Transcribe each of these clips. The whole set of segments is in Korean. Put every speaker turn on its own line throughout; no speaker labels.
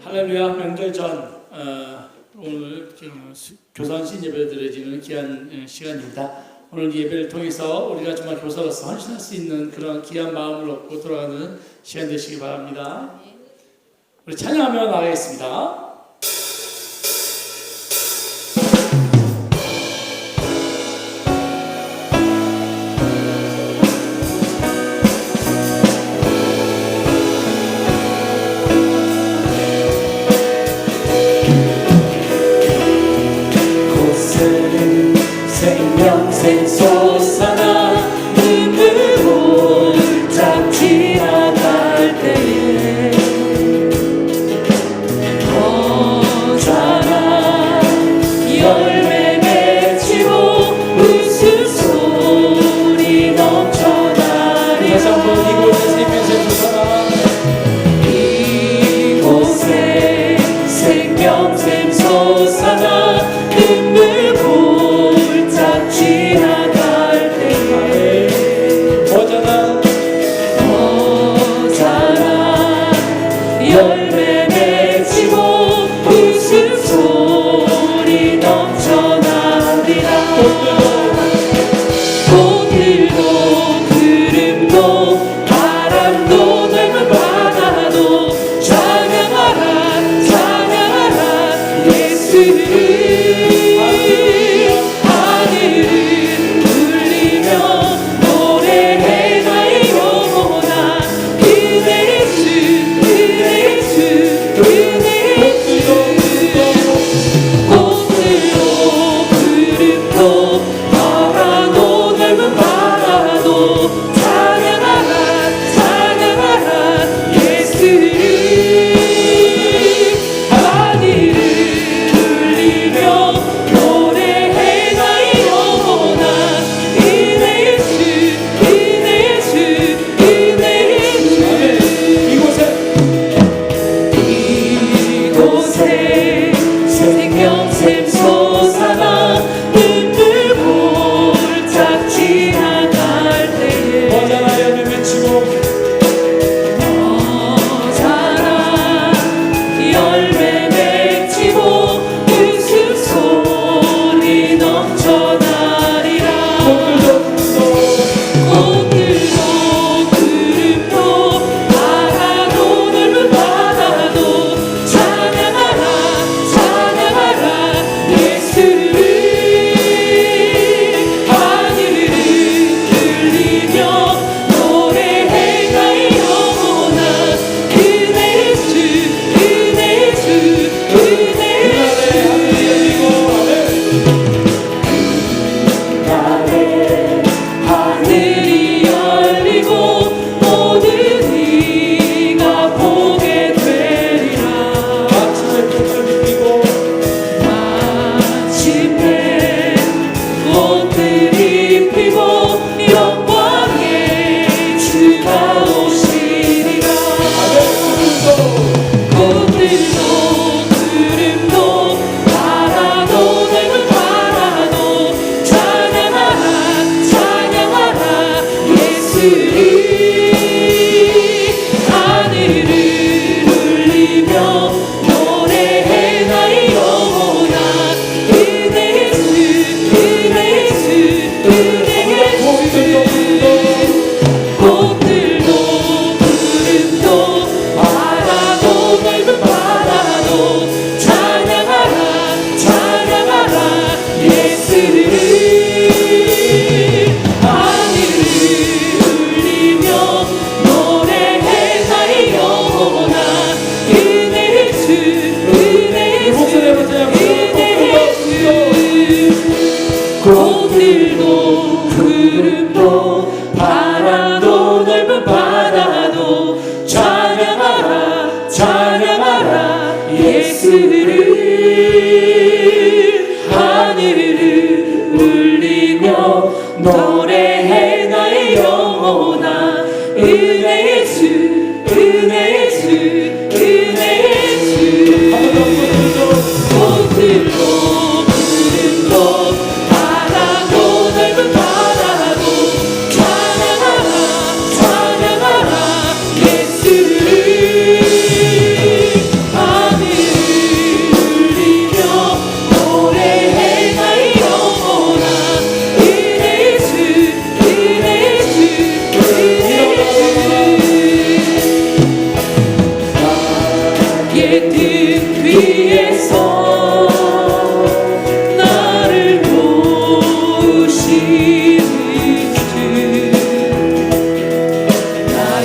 할렐루야. 명절 전 오늘 교사헌신 예배 드려지는 귀한 시간입니다. 오늘 예배를 통해서 우리가 정말 교사로서 헌신할 수 있는 그런 귀한 마음을 얻고 돌아가는 시간 되시기 바랍니다. 우리 찬양하며 나가겠습니다.
생명샘 솟아나 눈물 홀짝 지나갈 때에 거자나 열매 맺히고 웃음소리 넘쳐나리.
다시 한번
이곳에 생명샘 솟아나 눈물 홀짝 지나갈 때에
거자나
열매 맺히고 웃음소리 넘쳐나리라. 꽃들도 구름도 바람도 넓은 바다도 찬양하라 찬양하라 예수를. 생명샘 솟아나 눈물 홀짝 지나갈 때에
거자나 열매 맺히고
열매 맺히고 웃음소리 넘쳐나리라. 꽃들도 구름도 바다도 넓은 바다도 찬양하라 찬양하라 예수를. 하늘을 들리며 노래해 나의 영혼아 은혜 주 은혜 주 은혜 주. 하늘이 열리고 모든 이가 보게 되리라. 마침내 꽃들이 피고 영광의 주가 오시리라. 꽃들도 구름도 바다도 넓은 바다도 찬양하라 찬양하라 예수를. 하늘을 울리며 노래해 나의 영혼아 은혜 주 은혜 주 은혜 주. 꽃들도 구름도 바다도 넓은 바다도 찬양하라 찬양하라 예수를. 하늘을 울리며 노래해 나의 영혼아 은혜 주 은혜 주 은혜 주. 꽃들도 구름도 바람도 넓은 바다도 찬양하라 찬양하라 예수를. 하늘을 울리며 노래해 나의 영혼아 은혜 주 은혜 주 은혜 주. 꽃들도 구름도 바다도 넓은 바다도 찬양하라 찬양하라 예수를. 하늘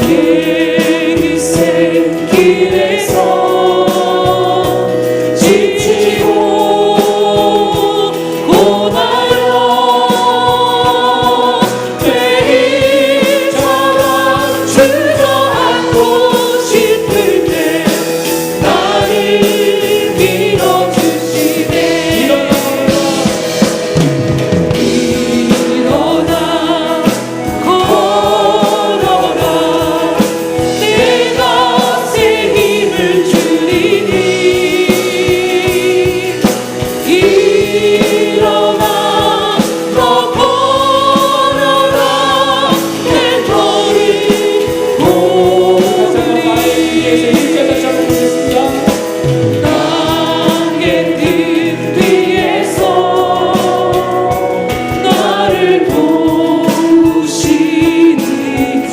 나의 인생 길에서 지치고 고나여 매일처럼 주저앉고 싶을 때 나를 밀어주시네. 일어나 걸어라. 내가 새 힘을 주리니. 일어나 너 걸어라. 내 너를 보리. 땅의 뜰 위에서 나를 도우시는 주.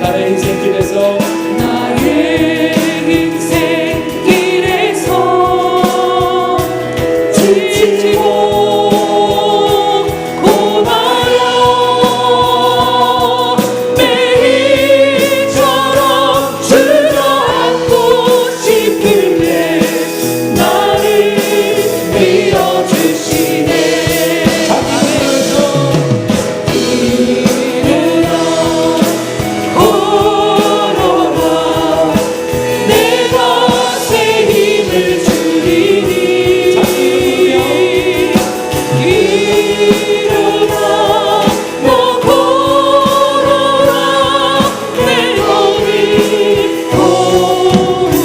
나의 인생 길에서
나의 인생 길에서 지치고 고나여 매일처럼 주저앉고 싶을 때 나를 밀어주시네. 일어나 걸어라. 내가 새 힘을 주리니. 일어나 너 걸어라. 내 너를 도우리.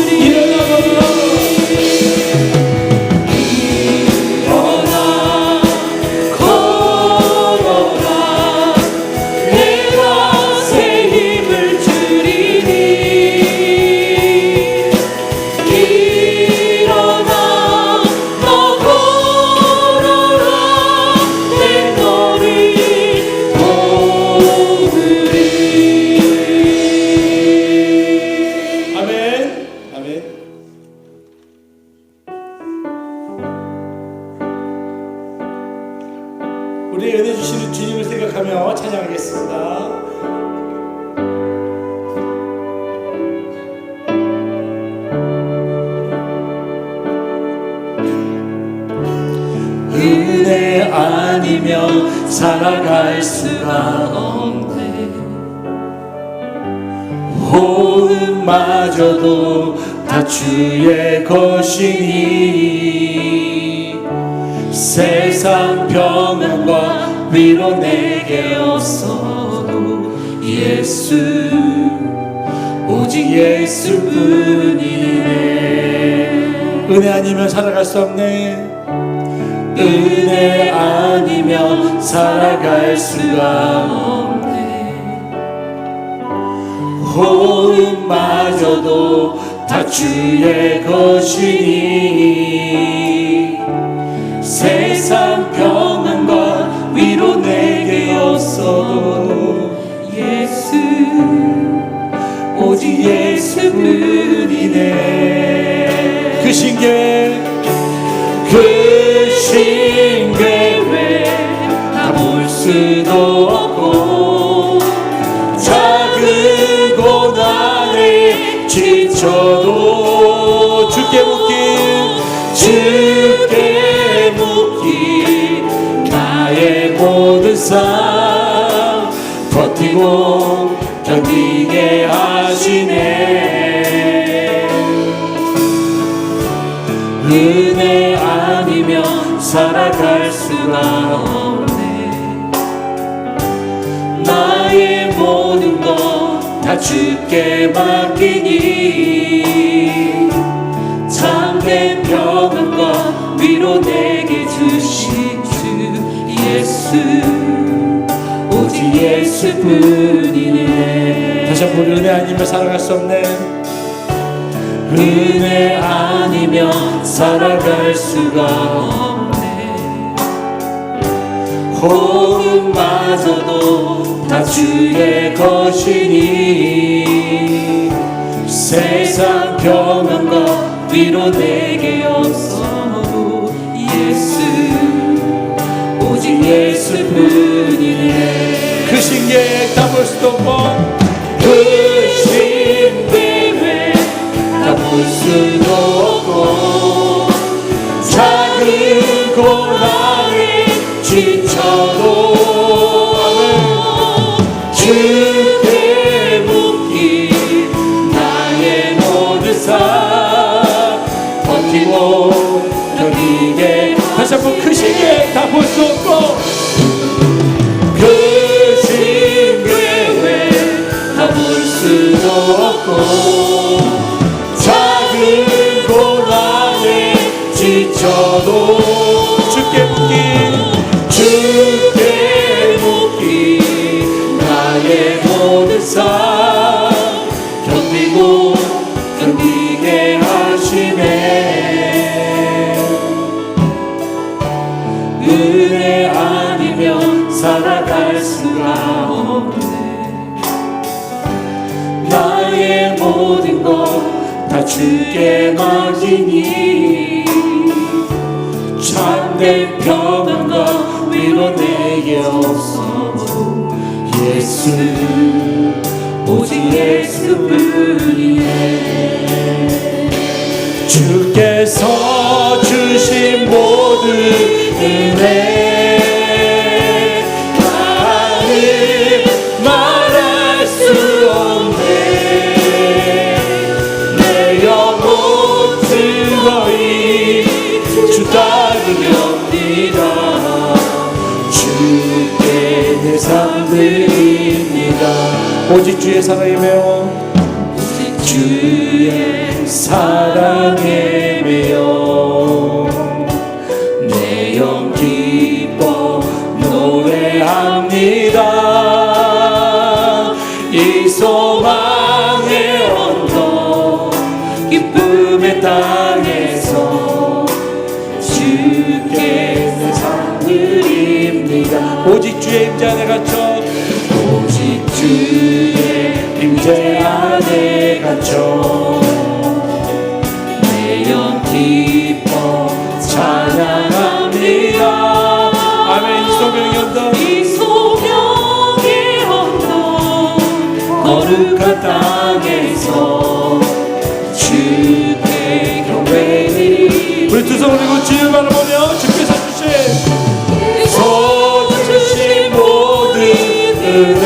일어나 걸어라. 내가 새 힘을 주리니. 일어나 너 걸어라. 내 너를 도우리.
아멘. 아멘. 우리 은혜 주시는 주님을 생각하며 찬양하겠습니다. 은혜 아니면 살아갈 수가 없네. 호흡마저도 다 주의 것이니 세상 평안과 위로 내게 없어도 예수 오직 예수뿐이네. 은혜 아니면 살아갈 수 없네. 은혜 아니면 살아갈 수가 없네. 호흡마저도 다 주의 것이니 세상 평안과 위로 내게 없어도
예수
오직 예수뿐이네. 그 신계 다 볼 수도 없고 작은 고난에 지쳐도 주께 묻기 나의 모든 삶 버티고 견디게 하시네. 은혜 아니면 살아갈 수가 없네. 나의 모든 것 다 주께 맡기니 참된 평안과 위로 내게 주신 주 예수 오직 예수뿐이네. 다시 한번 은혜 아니면 살아갈 수 없네. 은혜 아니면 살아갈 수가 없네. 호흡마저도 다 주의 것이니 세상 평안과 위로 내게 없어도 예수 오직 예수뿐이네. 그 신계에 담을 수도 없고 그
없고 작은 고난에 지쳐도
주께
묻기 나의 모든 삶 견디게 하시네. 은혜 아니면 살아갈 수가 없네. 나의 모든 것 다 주께 맡기니 참된 평안과 위로 내게 없어. 예수 오직 예수뿐이네. 주께서 주신 모든 은혜 나는 말할 수 없네. 내 영혼 즐거이 주 따르렵니다. 주께 내 삶 드립니다.
오직 주의 사랑이며
주의 사랑에 매여 내 영 기뻐 노래합니다. 이 소망의 언덕 기쁨의 땅에서 주께 내 삶 드립니다.
오직 주의 임재 안에 갇혀
오직 주의 임재 안에 갇혀 내 영 기뻐 찬양합니다.
아멘. 이 소명의 언덕
이 소명의 언덕 거룩한 땅에서 주께 경배드리.
우리 두 손 올리고 주를 바라보며 주께서
주신 모든 은혜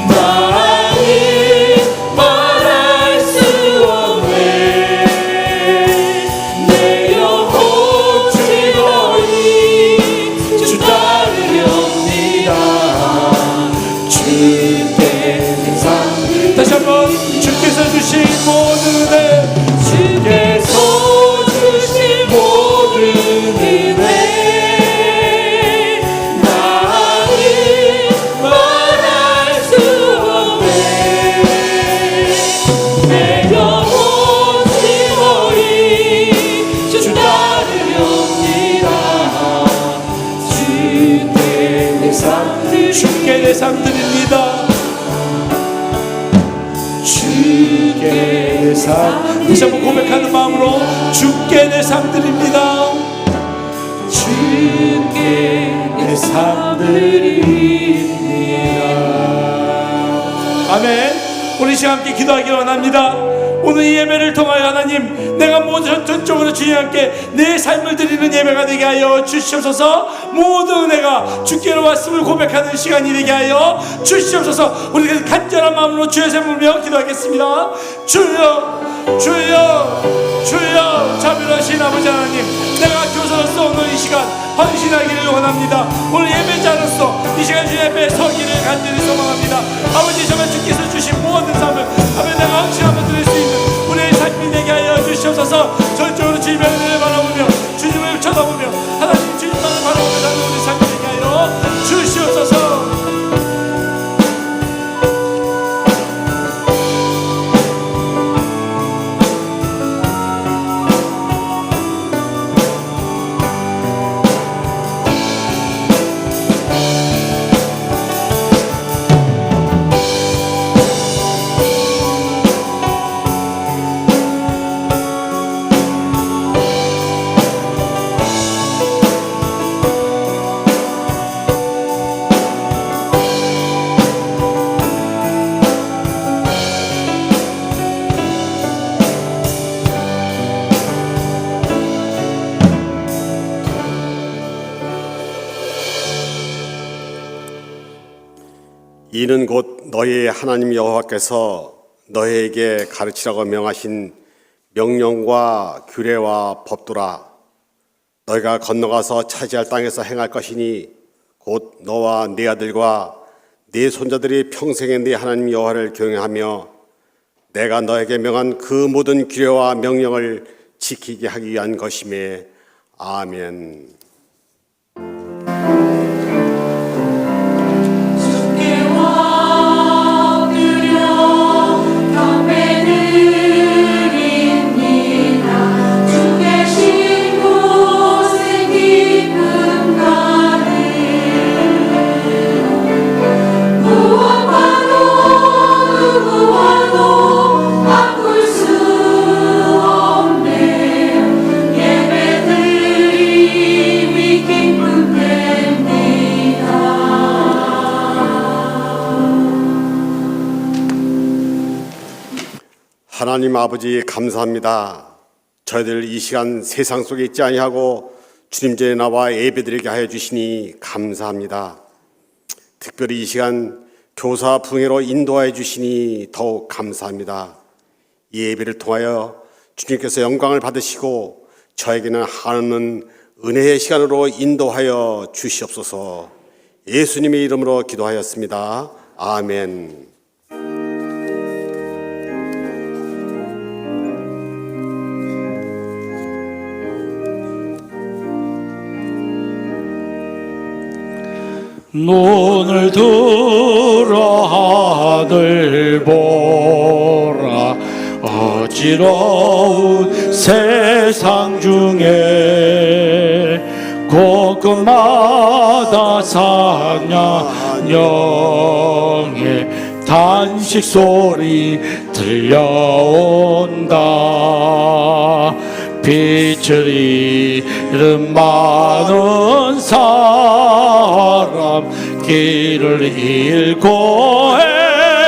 나는 말할 수 없네. 내 영혼 즐거이 주 따르렵니다. 주께 내 삶
다시 한번 주께서 주신 모든 은혜
주께서 주신 모든 은혜 나는 말할 수 없네. 내 영혼 즐거이 주 따르렵니다. 주께 내 삶
주께 내 삶 드립니다.
주께 내 삶
다시 한번 고백하는 마음으로 주께 내 삶 드립니다.
주께 내 삶 드립니다.
아멘. 우리 시간 함께 기도하기 원합니다. 오늘 이 예배를 통하여 하나님, 내가 모든 전적으로 주님께 내 삶을 드리는 예배가 되게 하여 주시옵소서. 모든 은혜가 주께로 왔음을 고백하는 시간이 되게 하여 주시옵소서. 우리가 간절한 마음으로 주의 삶을 보며 기도하겠습니다. 주여, 주여, 주여. 자비로우신 아버지 하나님, 내가 교사로서 오늘 이 시간 헌신하기를 원합니다. 오늘 예배자로서 이 시간 주님 앞에 서기를 간절히 소망합니다. 아버지, 정말 주께서 주신 모든 삶을 아버지 내가 헌신하며 드릴 수 있는 우리의 삶이 되게 하여 주시옵소서. 전적으로 주님의 은혜를 바라보며 주님을 쳐다보며 하나님 주님만을 바라보며 사는 우리 삶이 되게 하여 주시옵소서.
이는 곧 너희의 하나님 여호와께서 너희에게 가르치라고 명하신 명령과 규례와 법도라. 너희가 건너가서 차지할 땅에서 행할 것이니 곧 너와 네 아들과 네 손자들이 평생에 네 하나님 여호와를 경외하며 내가 너에게 명한 그 모든 규례와 명령을 지키게 하기 위한 것이며 아멘. 하나님 아버지 감사합니다. 저희들 이 시간 세상 속에 있지 아니하고 주님 전에 나와 예배드리게 하여 주시니 감사합니다. 특별히 이 시간 교사 부흥회로 인도하여 주시니 더욱 감사합니다. 이 예배를 통하여 주님께서 영광을 받으시고 저에게는 한없는 은혜의 시간으로 인도하여 주시옵소서. 예수님의 이름으로 기도하였습니다. 아멘.
눈을 들어 하늘 보라. 어지러운 세상 중에 곳곳마다 사냥령의 단식 소리 들려온다. 빛을 잃은 많은 사람 길을 잃고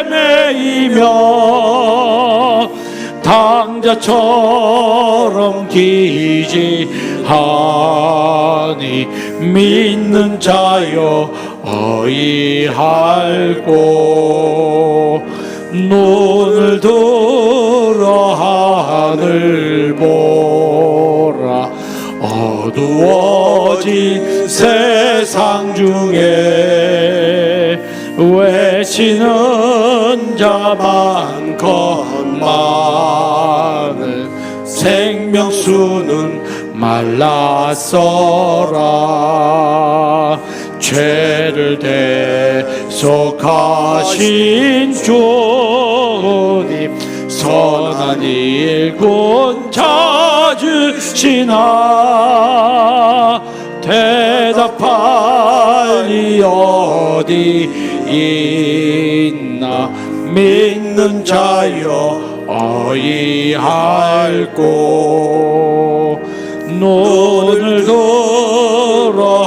헤매이며 당자처럼 기지하니 믿는 자여 어이할꼬. 눈을 들어 하늘 보라. 어두워진 세상 중에 외치는 자 많건만은 생명수는 말랐어라. 죄를 대속하신 주님 선한 일꾼 찾으시나. 대답할 리 어디 있나. 믿는 자여 어이할꼬. 눈을 들어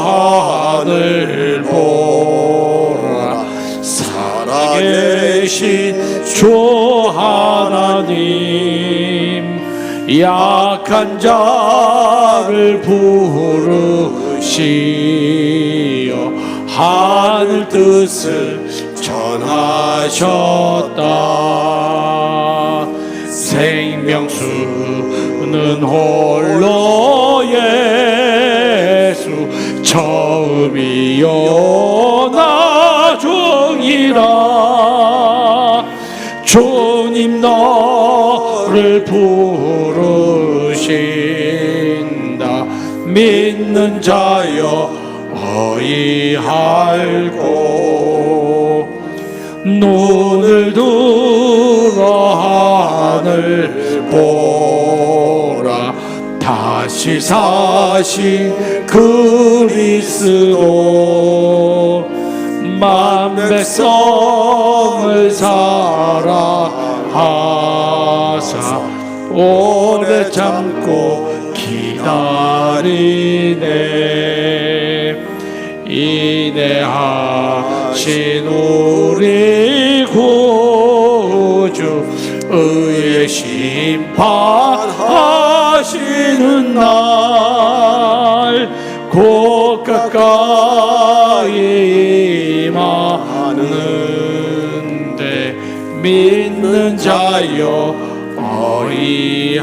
하늘 보라. 살아계신 주 하나님 약한 자를 부르시어 하늘 뜻을 전하셨다. 생명수는 홀로 예수 처음이요 나중이라. 주님 너를 부르신다. 믿는 자여 어이할꼬. 눈을 들어 하늘 보라. 다시 사신 그리스도 만 백성을 사랑하사 오래 참고 기다리네. 인내하신 우리 구주 의의 심판하시는 날 곧 가까이 임하는데 믿는 자여 어이할꼬.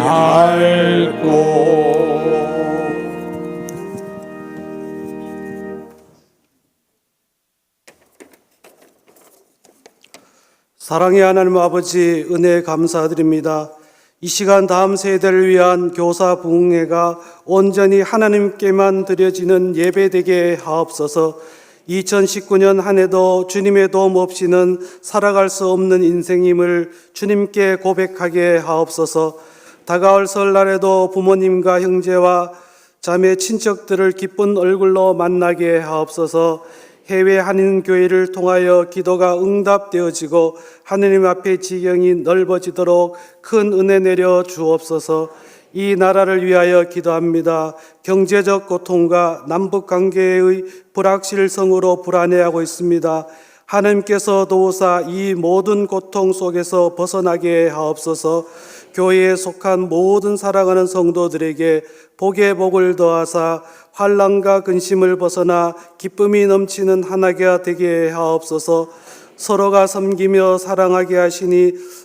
사랑의 하나님 아버지, 은혜 감사드립니다. 이 시간 다음 세대를 위한 교사 부흥회가 온전히 하나님께만 드려지는 예배되게 하옵소서. 2019년 한 해도 주님의 도움 없이는 살아갈 수 없는 인생임을 주님께 고백하게 하옵소서. 다가올 설날에도 부모님과 형제와 자매 친척들을 기쁜 얼굴로 만나게 하옵소서. 해외 한인교회를 통하여 기도가 응답되어지고 하느님 앞에 지경이 넓어지도록 큰 은혜 내려 주옵소서. 이 나라를 위하여 기도합니다. 경제적 고통과 남북 관계의 불확실성으로 불안해하고 있습니다. 하나님께서 도우사 이 모든 고통 속에서 벗어나게 하옵소서. 교회에 속한 모든 사랑하는 성도들에게 복의 복을 더하사 환난과 근심을 벗어나 기쁨이 넘치는 한 해가 되게 하옵소서. 서로가 섬기며 사랑하게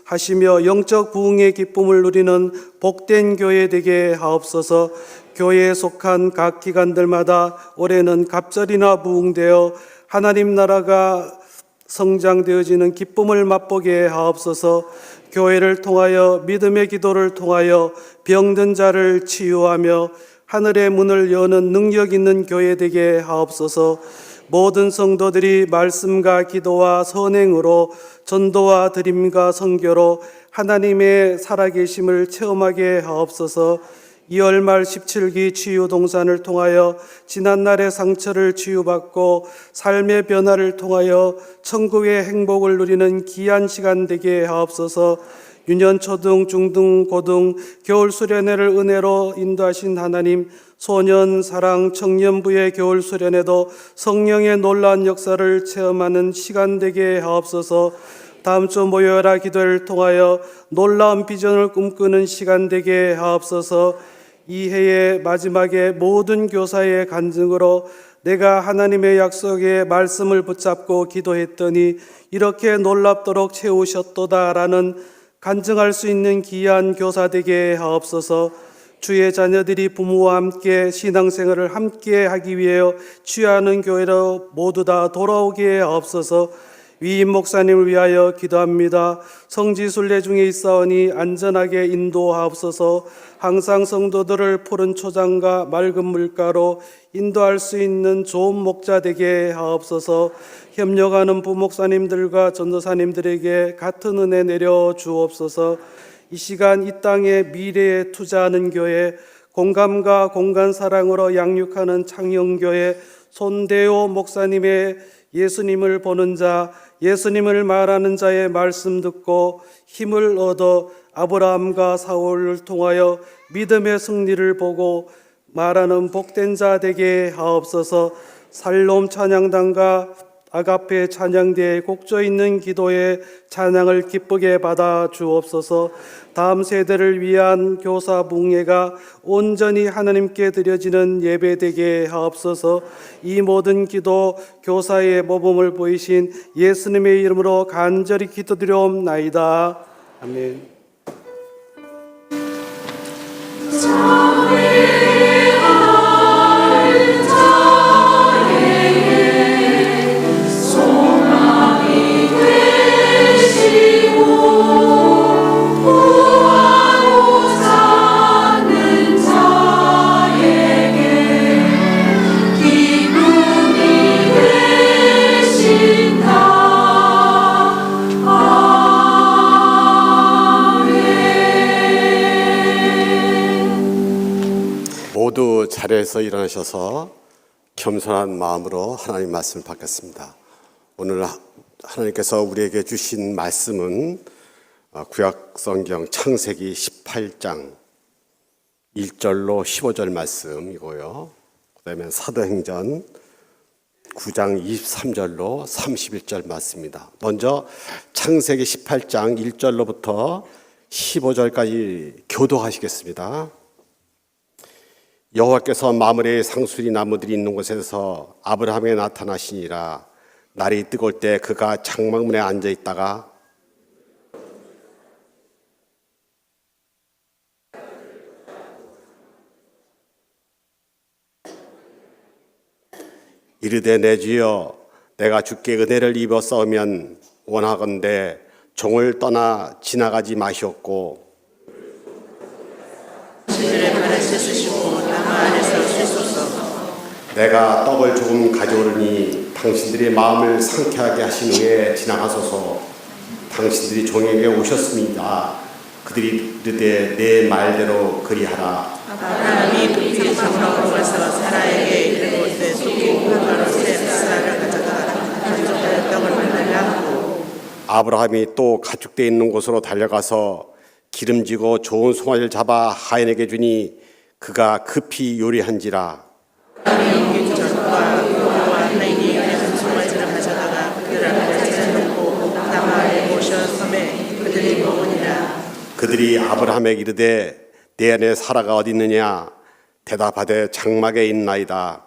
하시며 영적 부흥의 기쁨을 누리는 복된 교회 되게 하옵소서. 교회에 속한 각 기관들마다 올해는 갑절이나 부흥되어 하나님 나라가 성장되어지는 기쁨을 맛보게 하옵소서. 교회를 통하여 믿음의 기도를 통하여 병든 자를 치유하며 하늘의 문을 여는 능력 있는 교회 되게 하옵소서. 모든 성도들이 말씀과 기도와 선행으로 전도와 드림과 선교로 하나님의 살아계심을 체험하게 하옵소서. 2월 말 17기 치유 동산을 통하여 지난날의 상처를 치유받고 삶의 변화를 통하여 천국의 행복을 누리는 귀한 시간 되게 하옵소서. 유년 초등 중등 고등 겨울 수련회를 은혜로 인도하신 하나님, 소년 사랑 청년부의 겨울 수련회도 성령의 놀라운 역사를 체험하는 시간 되게 하옵소서. 다음 주 모여라 기도를 통하여 놀라운 비전을 꿈꾸는 시간 되게 하옵소서. 이 해의 마지막에 모든 교사의 간증으로 내가 하나님의 약속의 말씀을 붙잡고 기도했더니 이렇게 놀랍도록 채우셨도다라는 간증할 수 있는 귀한 교사 되게 하옵소서. 주의 자녀들이 부모와 함께 신앙생활을 함께 하기 위해 취하는 교회로 모두 다 돌아오게 하옵소서. 위임 목사님을 위하여 기도합니다. 성지순례 중에 있사오니 안전하게 인도하옵소서. 항상 성도들을 푸른 초장과 맑은 물가로 인도할 수 있는 좋은 목자 되게 하옵소서. 협력하는 부목사님들과 전도사님들에게 같은 은혜 내려 주옵소서. 이 시간 이 땅의 미래에 투자하는 교회, 공감과 공간 사랑으로 양육하는 창영교회 손대호 목사님의 예수님을 보는 자, 예수님을 말하는 자의 말씀 듣고 힘을 얻어 아브라함과 사울을 통하여 믿음의 승리를 보고 말하는 복된 자 되게 하옵소서. 살롬 찬양단과 아가페 찬양대에 곡조 있는 기도에 찬양을 기쁘게 받아 주옵소서. 다음 세대를 위한 교사 부흥회가 온전히 하나님께 드려지는 예배 되게 하옵소서. 이 모든 기도 교사의 모범을 보이신 예수님의 이름으로 간절히 기도드리옵나이다. 아멘.
모두 자리에서 일어나셔서 겸손한 마음으로 하나님 말씀을 받겠습니다. 오늘 하나님께서 우리에게 주신 말씀은 구약성경 창세기 18장 1절로 15절 말씀이고요. 그 다음에 사도행전 9장 23절로 31절 말씀입니다. 먼저 창세기 18장 1절로부터 15절까지 교도하시겠습니다. 여호와께서 마므레의 상수리 나무들이 있는 곳에서 아브라함에 나타나시니라. 날이 뜨거울 때 그가 장막문에 앉아 있다가 이르되 내 주여 내가 주께 은혜를 입어 싸우면 원하건대 종을 떠나 지나가지 마시옵고
신들의 발을 씻으시고 나무 안에서 쉬소서.
내가 떡을 조금 가져오르니 당신들의 마음을 상쾌하게 하신 후에 지나가소서. 당신들이 종에게 오셨습니다. 그들이 이르되 내 말대로 그리하라.
아브라함이 급히 장막으로 가서 사라에게 이르되 속히 가마로 새 쌀을 가져다가 가족들의 떡을 만들라 하고
아브라함이 또 가축대 있는 곳으로 달려가서 기름지고 좋은 송아지를 잡아 하인에게 주니 그가 급히 요리한지라.
아브라함이 전과 여호와 하나님이 한 송아지를 가져다가 그들 앞에 차려놓고 나무에 모셔 섬에 그들이 먹으니라.
그들이 아브라함에게 이르되 내 아내 사라가 어디 있느냐? 대답하되 장막에 있나이다.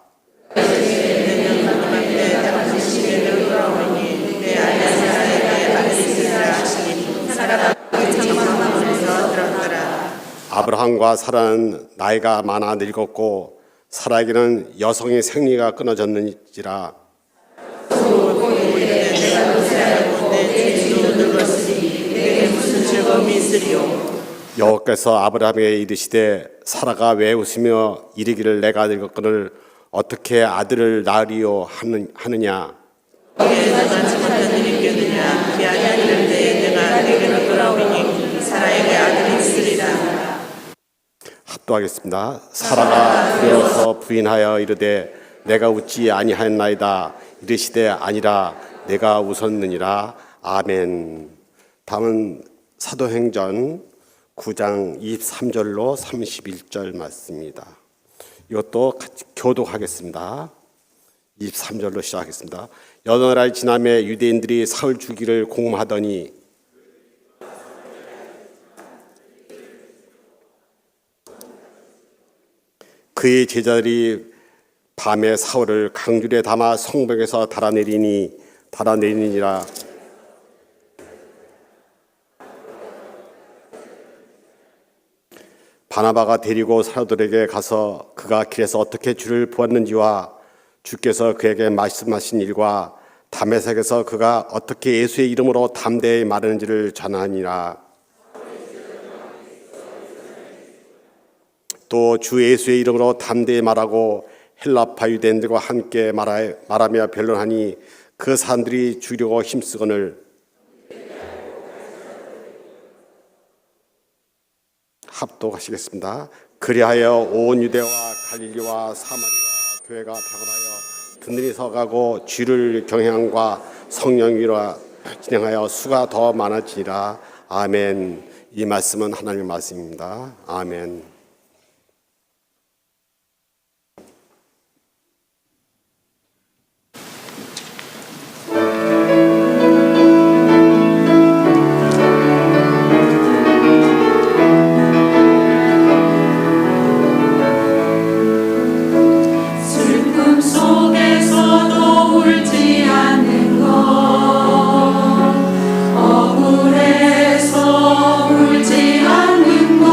아브라함과 사라는 나이가 많아 늙었고 사라에게는 여성의 생리가 끊어졌는지라. 여호와께서 아브라함에게 이르시되 사라가 왜 웃으며 이르기를 내가 늙었거늘 어떻게 아들을 낳으리요 하느냐. 합도하겠습니다. 사라가 두려워서 부인하여 이르되 내가 웃지 아니하였나이다. 이르시되 아니라 내가 웃었느니라. 아멘. 다음은 사도행전 9장 23절로 31절 말씀입니다. 이것도 같이 교독하겠습니다. 23절로 시작하겠습니다. 여러 날이 지나매 유대인들이 사울 죽이를 공모하더니 그의 제자들이 밤에 사울을 강줄에 담아 성벽에서 달아내리니라. 바나바가 데리고 사도들에게 가서 그가 길에서 어떻게 주를 보았는지와 주께서 그에게 말씀하신 일과 다메섹에서 그가 어떻게 예수의 이름으로 담대히 말하는지를 전하니라. 또 주 예수의 이름으로 담대히 말하고 헬라파 유대인들과 함께 말하며 변론하니 그 사람들이 주려고 힘쓰거늘 합독하시겠습니다. 그리하여 온 유대와 갈릴리와 사마리아 교회가 병원하여 든든히 서가고 주를 경향과 성령 위로 진행하여 수가 더 많아지니라. 아멘. 이 말씀은 하나님의 말씀입니다. 아멘.
억울해서 울지 않는 것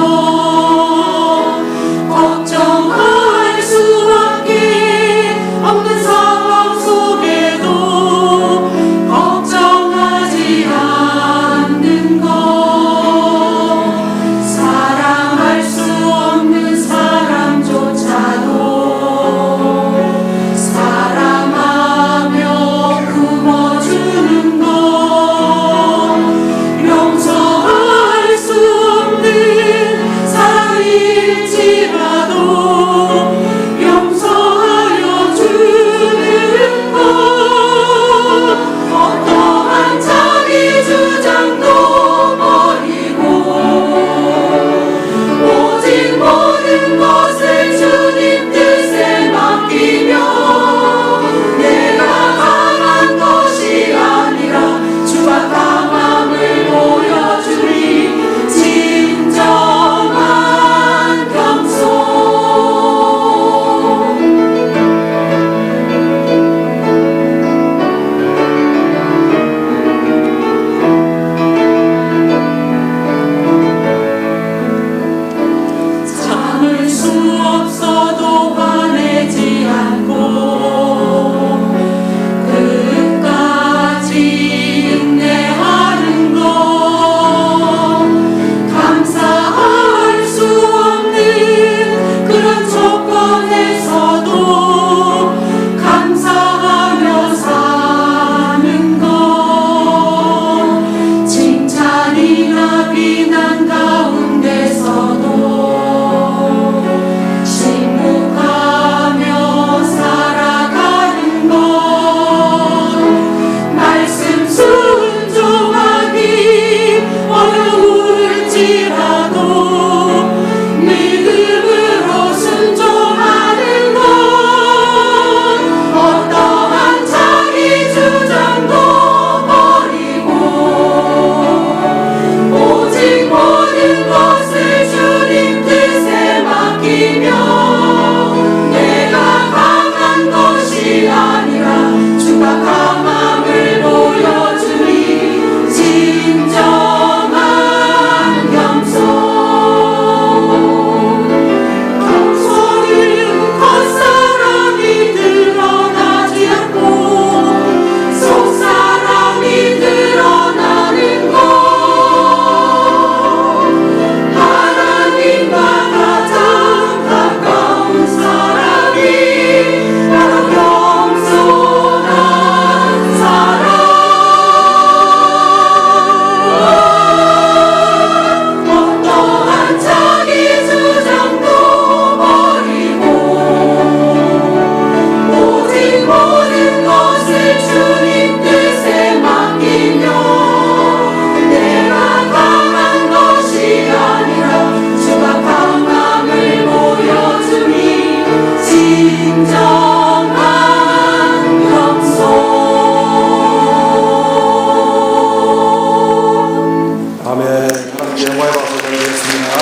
아멘. 하나님께 영광의 박수 드리겠습니다.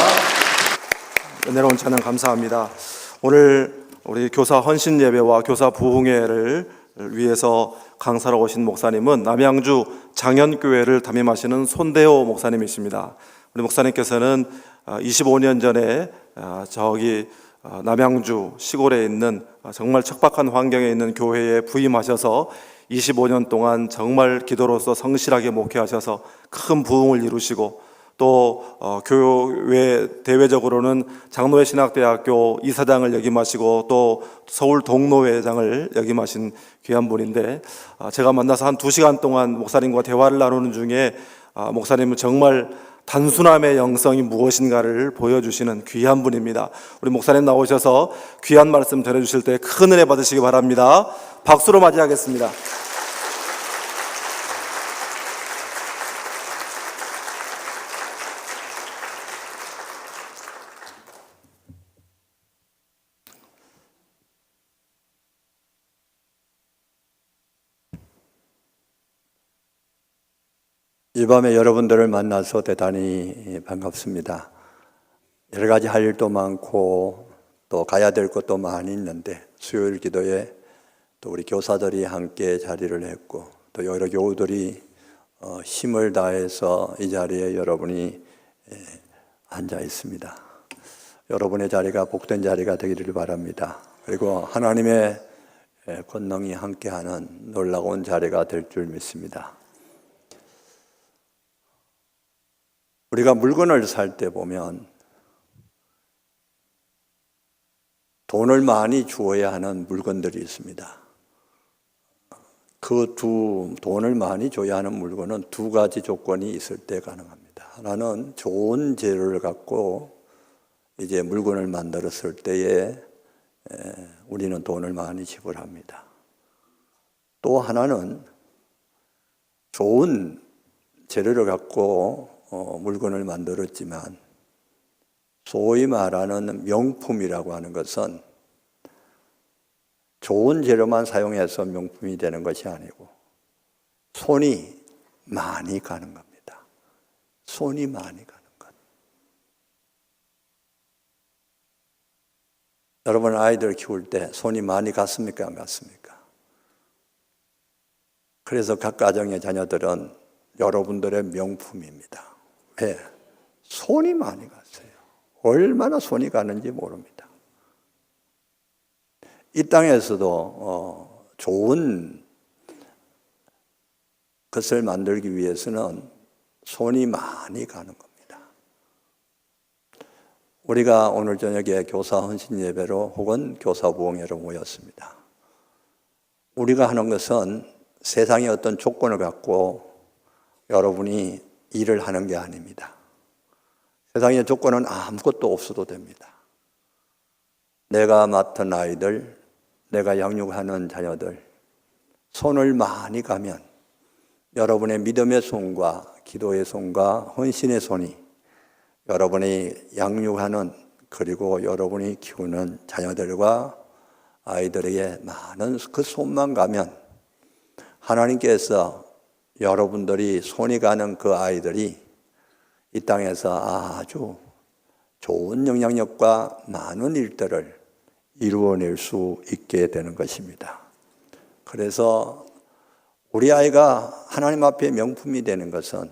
은혜로운 찬양 감사합니다. 오늘 우리 교사 헌신 예배와 교사 부흥회를 위해서 강사로 오신 목사님은 남양주 장현교회를 담임하시는 손대호 목사님이십니다. 우리 목사님께서는 25년 전에 저기 남양주 시골에 있는 정말 척박한 환경에 있는 교회에 부임하셔서 25년 동안 정말 기도로서 성실하게 목회하셔서 큰 부흥을 이루시고 또 교회 대외적으로는 장로회 신학대학교 이사장을 역임하시고 또 서울 동로회장을 역임하신 귀한 분인데, 제가 만나서 한 2시간 동안 목사님과 대화를 나누는 중에 목사님은 정말 단순함의 영성이 무엇인가를 보여주시는 귀한 분입니다. 우리 목사님 나오셔서 귀한 말씀 전해주실 때 큰 은혜 받으시기 바랍니다. 박수로 맞이하겠습니다.
이 밤에 여러분들을 만나서 대단히 반갑습니다. 여러 가지 할 일도 많고 또 가야 될 것도 많이 있는데, 수요일 기도에 또 우리 교사들이 함께 자리를 했고 또 여러 교우들이 힘을 다해서 이 자리에 여러분이 앉아 있습니다. 여러분의 자리가 복된 자리가 되기를 바랍니다. 그리고 하나님의 권능이 함께하는 놀라운 자리가 될 줄 믿습니다. 우리가 물건을 살 때 보면 돈을 많이 주어야 하는 물건들이 있습니다. 돈을 많이 줘야 하는 물건은 2가지 조건이 있을 때 가능합니다. 하나는 좋은 재료를 갖고 이제 물건을 만들었을 때에 우리는 돈을 많이 지불합니다. 또 하나는 좋은 재료를 갖고 물건을 만들었지만 소위 말하는 명품이라고 하는 것은 좋은 재료만 사용해서 명품이 되는 것이 아니고 손이 많이 가는 겁니다. 손이 많이 가는 것. 여러분 아이들 키울 때 손이 많이 갔습니까? 안 갔습니까? 그래서 각 가정의 자녀들은 여러분들의 명품입니다. 왜? 손이 많이 갔어요. 얼마나 손이 가는지 모릅니다. 이 땅에서도 좋은 것을 만들기 위해서는 손이 많이 가는 겁니다. 우리가 오늘 저녁에 교사 헌신 예배로 혹은 교사 부흥회로 모였습니다. 우리가 하는 것은 세상의 어떤 조건을 갖고 여러분이 일을 하는 게 아닙니다. 세상의 조건은 아무것도 없어도 됩니다. 내가 맡은 아이들, 내가 양육하는 자녀들, 손을 많이 가면 여러분의 믿음의 손과 기도의 손과 헌신의 손이 여러분이 양육하는 그리고 여러분이 키우는 자녀들과 아이들에게 많은 그 손만 가면 하나님께서 여러분들이 손이 가는 그 아이들이 이 땅에서 아주 좋은 영향력과 많은 일들을 이루어낼 수 있게 되는 것입니다. 그래서 우리 아이가 하나님 앞에 명품이 되는 것은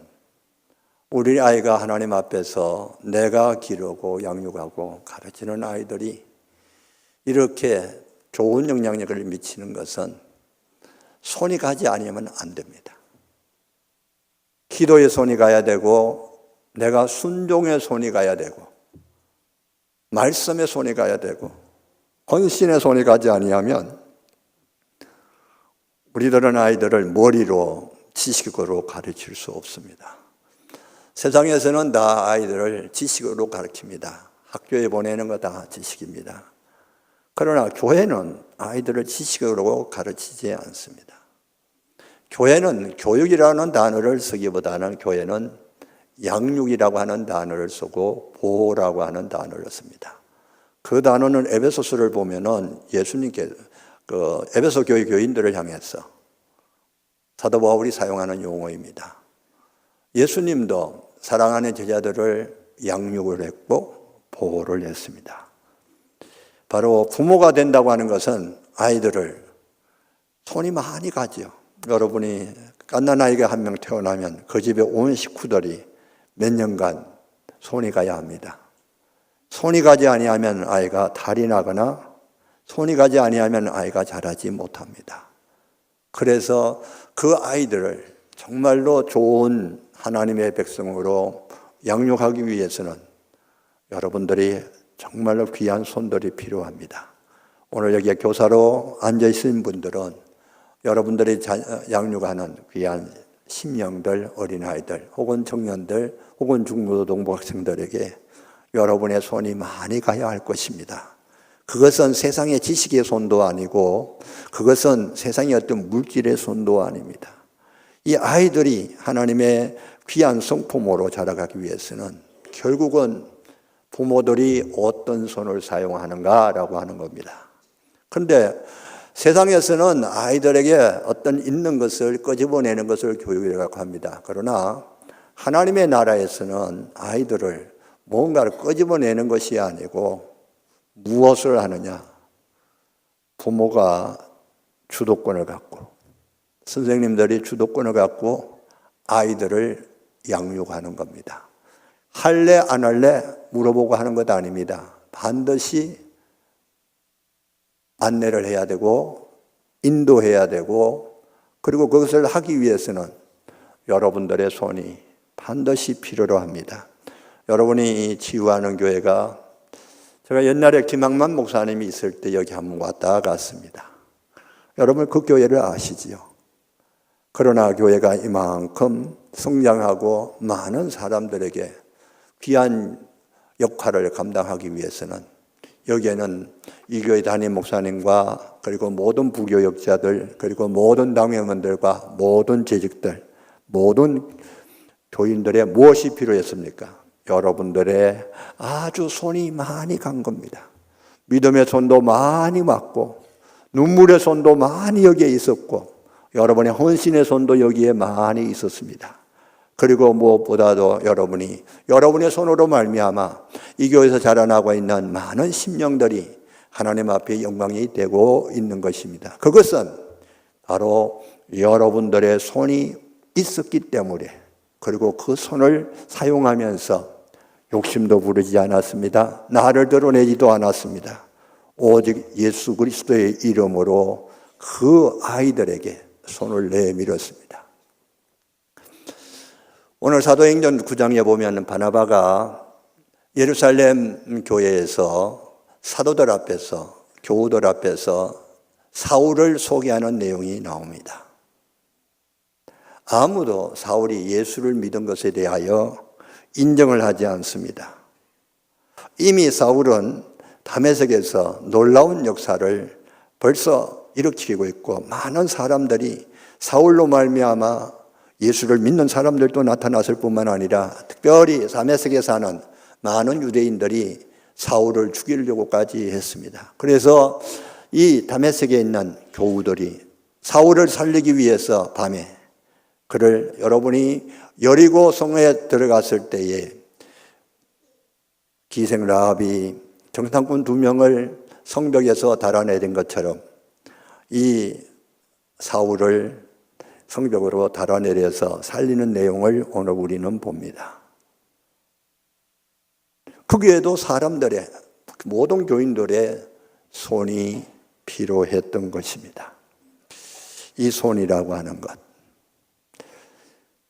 우리 아이가 하나님 앞에서 내가 기르고 양육하고 가르치는 아이들이 이렇게 좋은 영향력을 미치는 것은 손이 가지 않으면 안 됩니다. 기도의 손이 가야 되고 내가 순종의 손이 가야 되고 말씀의 손이 가야 되고 헌신의 손이 가지 아니하면 우리들은 아이들을 머리로 지식으로 가르칠 수 없습니다. 세상에서는 다 아이들을 지식으로 가르칩니다. 학교에 보내는 거 다 지식입니다. 그러나 교회는 아이들을 지식으로 가르치지 않습니다. 교회는 교육이라는 단어를 쓰기보다는 교회는 양육이라고 하는 단어를 쓰고 보호라고 하는 단어를 씁니다. 그 단어는 에베소서를 보면은 예수님께 에베소 교회 교인들을 향해서 사도 바울이 사용하는 용어입니다. 예수님도 사랑하는 제자들을 양육을 했고 보호를 했습니다. 바로 부모가 된다고 하는 것은 아이들을 손이 많이 가지요. 여러분이 갓난아이가 한 명 태어나면 그 집에 온 식구들이 몇 년간 손이 가야 합니다. 손이 가지 아니하면 아이가 탈이 나거나 손이 가지 아니하면 아이가 자라지 못합니다. 그래서 그 아이들을 정말로 좋은 하나님의 백성으로 양육하기 위해서는 여러분들이 정말로 귀한 손들이 필요합니다. 오늘 여기에 교사로 앉아있는 분들은 여러분들이 양육하는 귀한 심령들, 어린아이들, 혹은 청년들, 혹은 중고등부 학생들에게 여러분의 손이 많이 가야 할 것입니다. 그것은 세상의 지식의 손도 아니고 그것은 세상의 어떤 물질의 손도 아닙니다. 이 아이들이 하나님의 귀한 성품으로 자라가기 위해서는 결국은 부모들이 어떤 손을 사용하는가라고 하는 겁니다. 그런데 세상에서는 아이들에게 어떤 있는 것을 끄집어내는 것을 교육이라고 합니다. 그러나 하나님의 나라에서는 아이들을 뭔가를 끄집어내는 것이 아니고 무엇을 하느냐? 부모가 주도권을 갖고 선생님들이 주도권을 갖고 아이들을 양육하는 겁니다. 할래 안 할래 물어보고 하는 것 아닙니다. 반드시 안내를 해야 되고 인도해야 되고 그리고 그것을 하기 위해서는 여러분들의 손이 반드시 필요로 합니다. 여러분이 치유하는 교회가 제가 옛날에 김학만 목사님이 있을 때 여기 한번 왔다 갔습니다. 여러분 그 교회를 아시지요? 그러나 교회가 이만큼 성장하고 많은 사람들에게 귀한 역할을 감당하기 위해서는 여기에는 이 교회 담임 목사님과 그리고 모든 부교역자들 그리고 모든 당회원들과 모든 재직들 모든 교인들의 무엇이 필요했습니까? 여러분들의 아주 손이 많이 간 겁니다. 믿음의 손도 많이 맞고 눈물의 손도 많이 여기에 있었고 여러분의 헌신의 손도 여기에 많이 있었습니다. 그리고 무엇보다도 여러분이 여러분의 손으로 말미암아 이 교회에서 자라나고 있는 많은 심령들이 하나님 앞에 영광이 되고 있는 것입니다. 그것은 바로 여러분들의 손이 있었기 때문에 그리고 그 손을 사용하면서 욕심도 부르지 않았습니다. 나를 드러내지도 않았습니다. 오직 예수 그리스도의 이름으로 그 아이들에게 손을 내밀었습니다. 오늘 사도행전 9장에 보면 바나바가 예루살렘 교회에서 사도들 앞에서 교우들 앞에서 사울을 소개하는 내용이 나옵니다. 아무도 사울이 예수를 믿은 것에 대하여 인정을 하지 않습니다. 이미 사울은 다메섹에서 놀라운 역사를 벌써 일으키고 있고 많은 사람들이 사울로 말미암아 예수를 믿는 사람들도 나타났을 뿐만 아니라 특별히 다메섹에 사는 많은 유대인들이 사울을 죽이려고까지 했습니다. 그래서 이 다메섹에 있는 교우들이 사울을 살리기 위해서 밤에 그를 여러분이 여리고 성에 들어갔을 때에 기생 라합이 정탐꾼 2명을 성벽에서 달아내린 것처럼 이 사울을 성벽으로 달아내려서 살리는 내용을 오늘 우리는 봅니다. 거기에도 사람들의 모든 교인들의 손이 필요했던 것입니다. 이 손이라고 하는 것.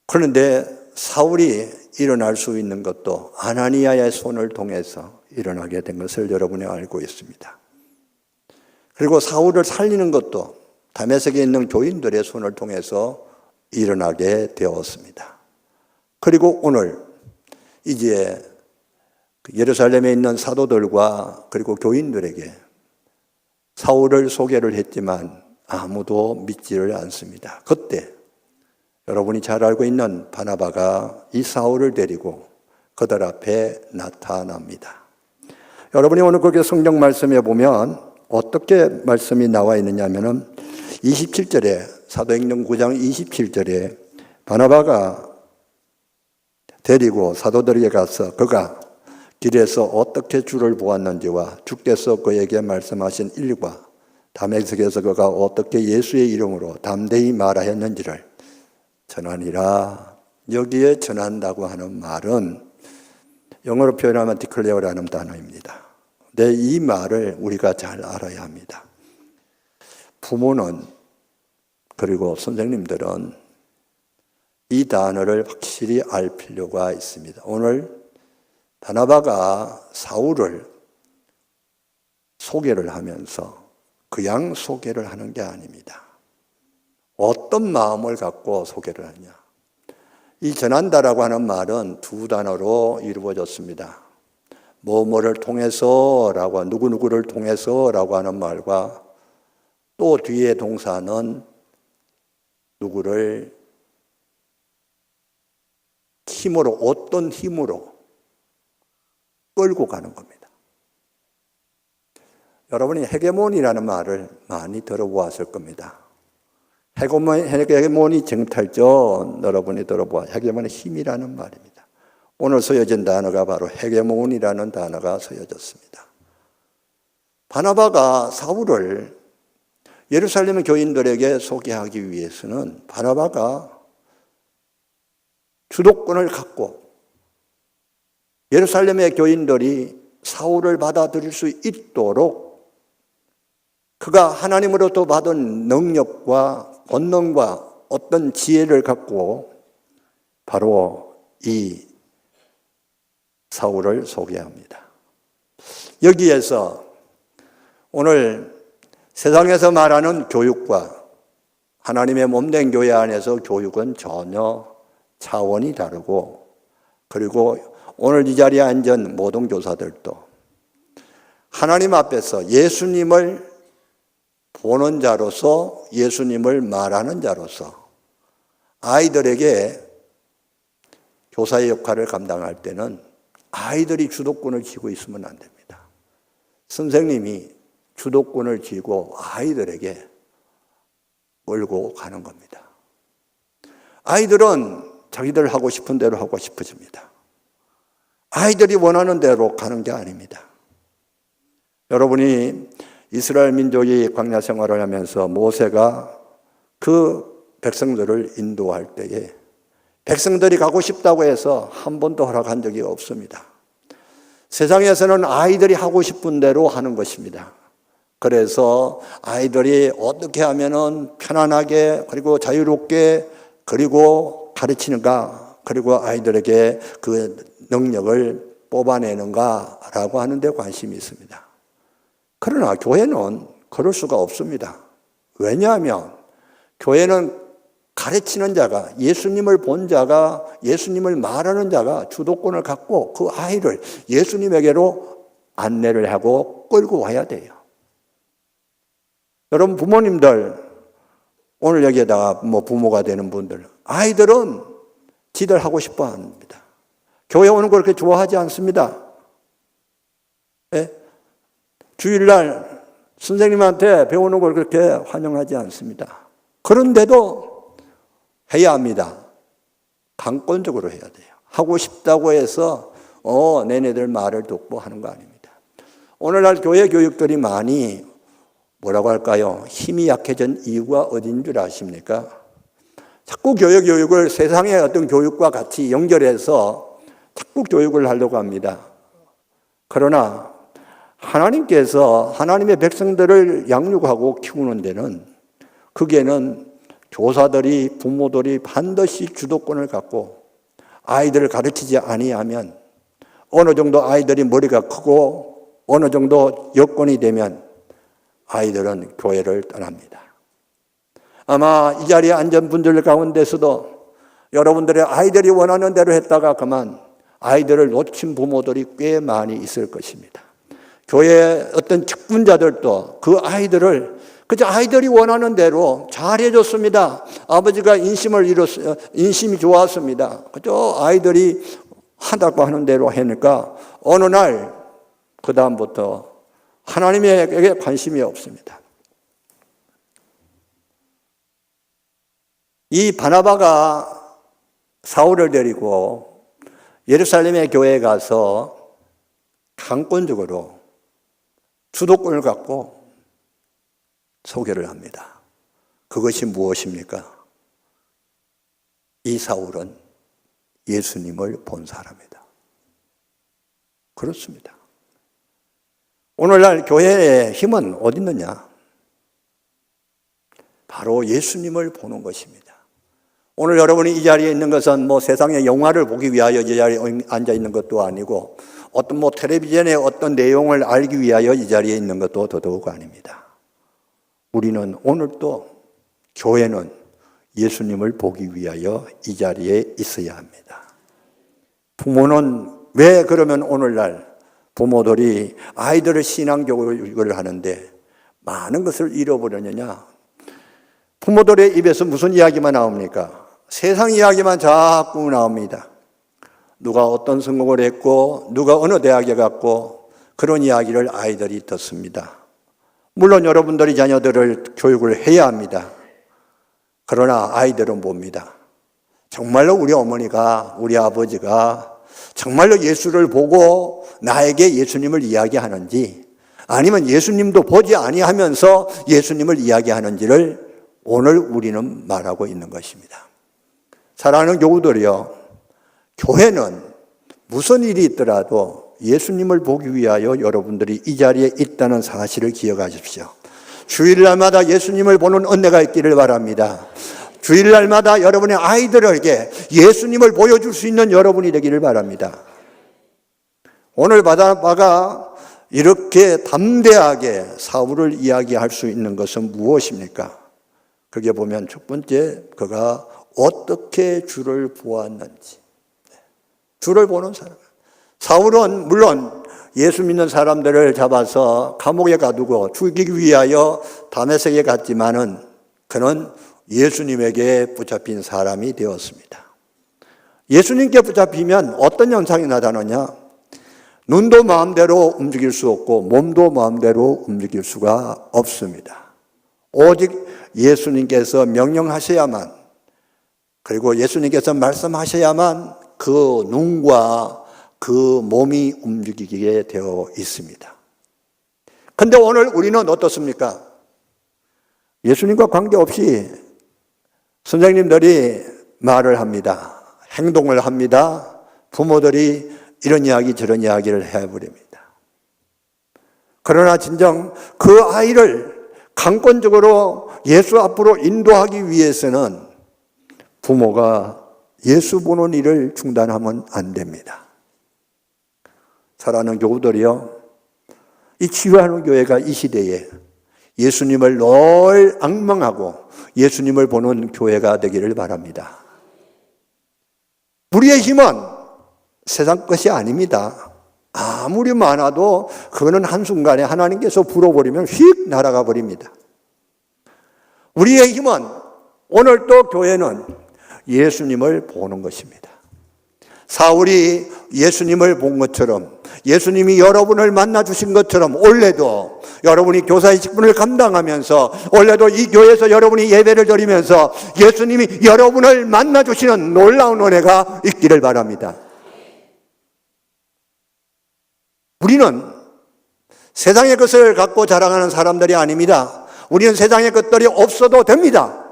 그런데 사울이 일어날 수 있는 것도 아나니아의 손을 통해서 일어나게 된 것을 여러분이 알고 있습니다. 그리고 사울을 살리는 것도 다메섹에 있는 교인들의 손을 통해서 일어나게 되었습니다. 그리고 오늘 이제 예루살렘에 있는 사도들과 그리고 교인들에게 사울을 소개를 했지만 아무도 믿지를 않습니다. 그때 여러분이 잘 알고 있는 바나바가 이 사울을 데리고 그들 앞에 나타납니다. 여러분이 오늘 거기 성경 말씀에 보면 어떻게 말씀이 나와 있느냐 하면은 27절에 사도행전 9장 27절에 바나바가 데리고 사도들에게 가서 그가 길에서 어떻게 주를 보았는지와 주께서 그에게 말씀하신 일과 다메섹에서 그가 어떻게 예수의 이름으로 담대히 말하였는지를 전하니라. 여기에 전한다고 하는 말은 영어로 표현하면 declare라는 단어입니다. 근데 이 말을 우리가 잘 알아야 합니다. 부모는 그리고 선생님들은 이 단어를 확실히 알 필요가 있습니다. 오늘 바나바가 사울을 소개를 하면서 그냥 소개를 하는 게 아닙니다. 어떤 마음을 갖고 소개를 하냐. 이 전한다라고 하는 말은 두 단어로 이루어졌습니다. 뭐뭐를 통해서라고, 누구누구를 통해서라고 하는 말과 또 뒤에 동사는 누구를 힘으로, 어떤 힘으로 끌고 가는 겁니다. 여러분이 헤게몬이라는 말을 많이 들어보았을 겁니다. 헤게몬이 정탈전 여러분이 들어보아. 헤게몬의 힘이라는 말입니다. 오늘 쓰여진 단어가 바로 헤게몬이라는 단어가 쓰여졌습니다. 바나바가 사울을 예루살렘 교인들에게 소개하기 위해서는 바나바가 주도권을 갖고 예루살렘의 교인들이 사울을 받아들일 수 있도록 그가 하나님으로부터 받은 능력과 권능과 어떤 지혜를 갖고 바로 이 사울을 소개합니다. 여기에서 오늘 세상에서 말하는 교육과 하나님의 몸된 교회 안에서 교육은 전혀 차원이 다르고, 그리고 오늘 이 자리에 앉은 모든 교사들도 하나님 앞에서 예수님을 보는 자로서, 예수님을 말하는 자로서 아이들에게 교사의 역할을 감당할 때는 아이들이 주도권을 쥐고 있으면 안 됩니다. 선생님이 주도권을 쥐고 아이들에게 몰고 가는 겁니다. 아이들은 자기들 하고 싶은 대로 하고 싶어집니다. 아이들이 원하는 대로 가는 게 아닙니다. 여러분이 이스라엘 민족이 광야 생활을 하면서 모세가 그 백성들을 인도할 때에 백성들이 가고 싶다고 해서 한 번도 허락한 적이 없습니다. 세상에서는 아이들이 하고 싶은 대로 하는 것입니다. 그래서 아이들이 어떻게 하면은 편안하게 그리고 자유롭게 그리고 가르치는가, 그리고 아이들에게 그 능력을 뽑아내는가라고 하는 데 관심이 있습니다. 그러나 교회는 그럴 수가 없습니다. 왜냐하면 교회는 가르치는 자가, 예수님을 본 자가, 예수님을 말하는 자가 주도권을 갖고 그 아이를 예수님에게로 안내를 하고 끌고 와야 돼요. 여러분 부모님들, 오늘 여기에다가 부모가 되는 분들, 아이들은 지들 하고 싶어 합니다. 교회 오는 걸 그렇게 좋아하지 않습니다. 예? 주일날 선생님한테 배우는 걸 그렇게 환영하지 않습니다. 그런데도 해야 합니다. 강권적으로 해야 돼요. 하고 싶다고 해서 내내들 말을 듣고 하는 거 아닙니다. 오늘날 교회 교육들이 많이 뭐라고 할까요? 힘이 약해진 이유가 어딘 줄 아십니까? 자꾸 교육을 세상의 어떤 교육과 같이 연결해서 자꾸 교육을 하려고 합니다. 그러나 하나님께서 하나님의 백성들을 양육하고 키우는 데는, 그게는 교사들이, 부모들이 반드시 주도권을 갖고 아이들을 가르치지 아니하면, 어느 정도 아이들이 머리가 크고 어느 정도 여건이 되면 아이들은 교회를 떠납니다. 아마 이 자리에 앉은 분들 가운데서도 여러분들의 아이들이 원하는 대로 했다가 그만 아이들을 놓친 부모들이 꽤 많이 있을 것입니다. 교회의 어떤 직분자들도 그 아이들을 그저 아이들이 원하는 대로 잘해줬습니다. 아버지가 인심이 좋았습니다. 그저 아이들이 하다고 하는 대로 하니까 어느 날 그 다음부터 하나님에게 관심이 없습니다. 이 바나바가 사울을 데리고 예루살렘의 교회에 가서 강권적으로 주도권을 갖고 소개를 합니다. 그것이 무엇입니까? 이 사울은 예수님을 본 사람이다. 그렇습니다. 오늘날 교회의 힘은 어디 있느냐? 바로 예수님을 보는 것입니다. 오늘 여러분이 이 자리에 있는 것은 세상의 영화를 보기 위하여 이 자리에 앉아 있는 것도 아니고 어떤 텔레비전의 어떤 내용을 알기 위하여 이 자리에 있는 것도 더더욱 아닙니다. 우리는 오늘도 교회는 예수님을 보기 위하여 이 자리에 있어야 합니다. 부모는 왜 그러면 오늘날 부모들이 아이들을 신앙교육을 하는데 많은 것을 잃어버렸느냐? 부모들의 입에서 무슨 이야기만 나옵니까? 세상 이야기만 자꾸 나옵니다. 누가 어떤 성공을 했고 누가 어느 대학에 갔고 그런 이야기를 아이들이 듣습니다. 물론 여러분들이 자녀들을 교육을 해야 합니다. 그러나 아이들은 봅니다. 정말로 우리 어머니가, 우리 아버지가 정말로 예수를 보고 나에게 예수님을 이야기하는지 아니면 예수님도 보지 아니하면서 예수님을 이야기하는지를 오늘 우리는 말하고 있는 것입니다. 사랑하는 교우들이요, 교회는 무슨 일이 있더라도 예수님을 보기 위하여 여러분들이 이 자리에 있다는 사실을 기억하십시오. 주일날마다 예수님을 보는 은혜가 있기를 바랍니다. 주일날마다 여러분의 아이들에게 예수님을 보여줄 수 있는 여러분이 되기를 바랍니다. 오늘 바가 이렇게 담대하게 사울을 이야기할 수 있는 것은 무엇입니까? 그게 보면 첫 번째, 그가 어떻게 주를 보았는지. 주를 보는 사람. 사울은 물론 예수 믿는 사람들을 잡아서 감옥에 가두고 죽이기 위하여 다메섹에 갔지만은 그는 예수님에게 붙잡힌 사람이 되었습니다. 예수님께 붙잡히면 어떤 현상이 나타나냐? 눈도 마음대로 움직일 수 없고 몸도 마음대로 움직일 수가 없습니다. 오직 예수님께서 명령하셔야만, 그리고 예수님께서 말씀하셔야만 그 눈과 그 몸이 움직이게 되어 있습니다. 그런데 오늘 우리는 어떻습니까? 예수님과 관계없이 선생님들이 말을 합니다. 행동을 합니다. 부모들이 이런 이야기 저런 이야기를 해버립니다. 그러나 진정 그 아이를 강권적으로 예수 앞으로 인도하기 위해서는 부모가 예수 보는 일을 중단하면 안 됩니다. 사랑하는 교우들이요, 이 치유하는 교회가 이 시대에 예수님을 늘 앙망하고 예수님을 보는 교회가 되기를 바랍니다. 우리의 힘은 세상 것이 아닙니다. 아무리 많아도 그거는 한순간에 하나님께서 불어버리면 휙 날아가 버립니다. 우리의 힘은, 오늘 또 교회는 예수님을 보는 것입니다. 사울이 예수님을 본 것처럼, 예수님이 여러분을 만나 주신 것처럼 올해도 여러분이 교사의 직분을 감당하면서, 올해도 이 교회에서 여러분이 예배를 드리면서 예수님이 여러분을 만나 주시는 놀라운 은혜가 있기를 바랍니다. 우리는 세상의 것을 갖고 자랑하는 사람들이 아닙니다. 우리는 세상의 것들이 없어도 됩니다.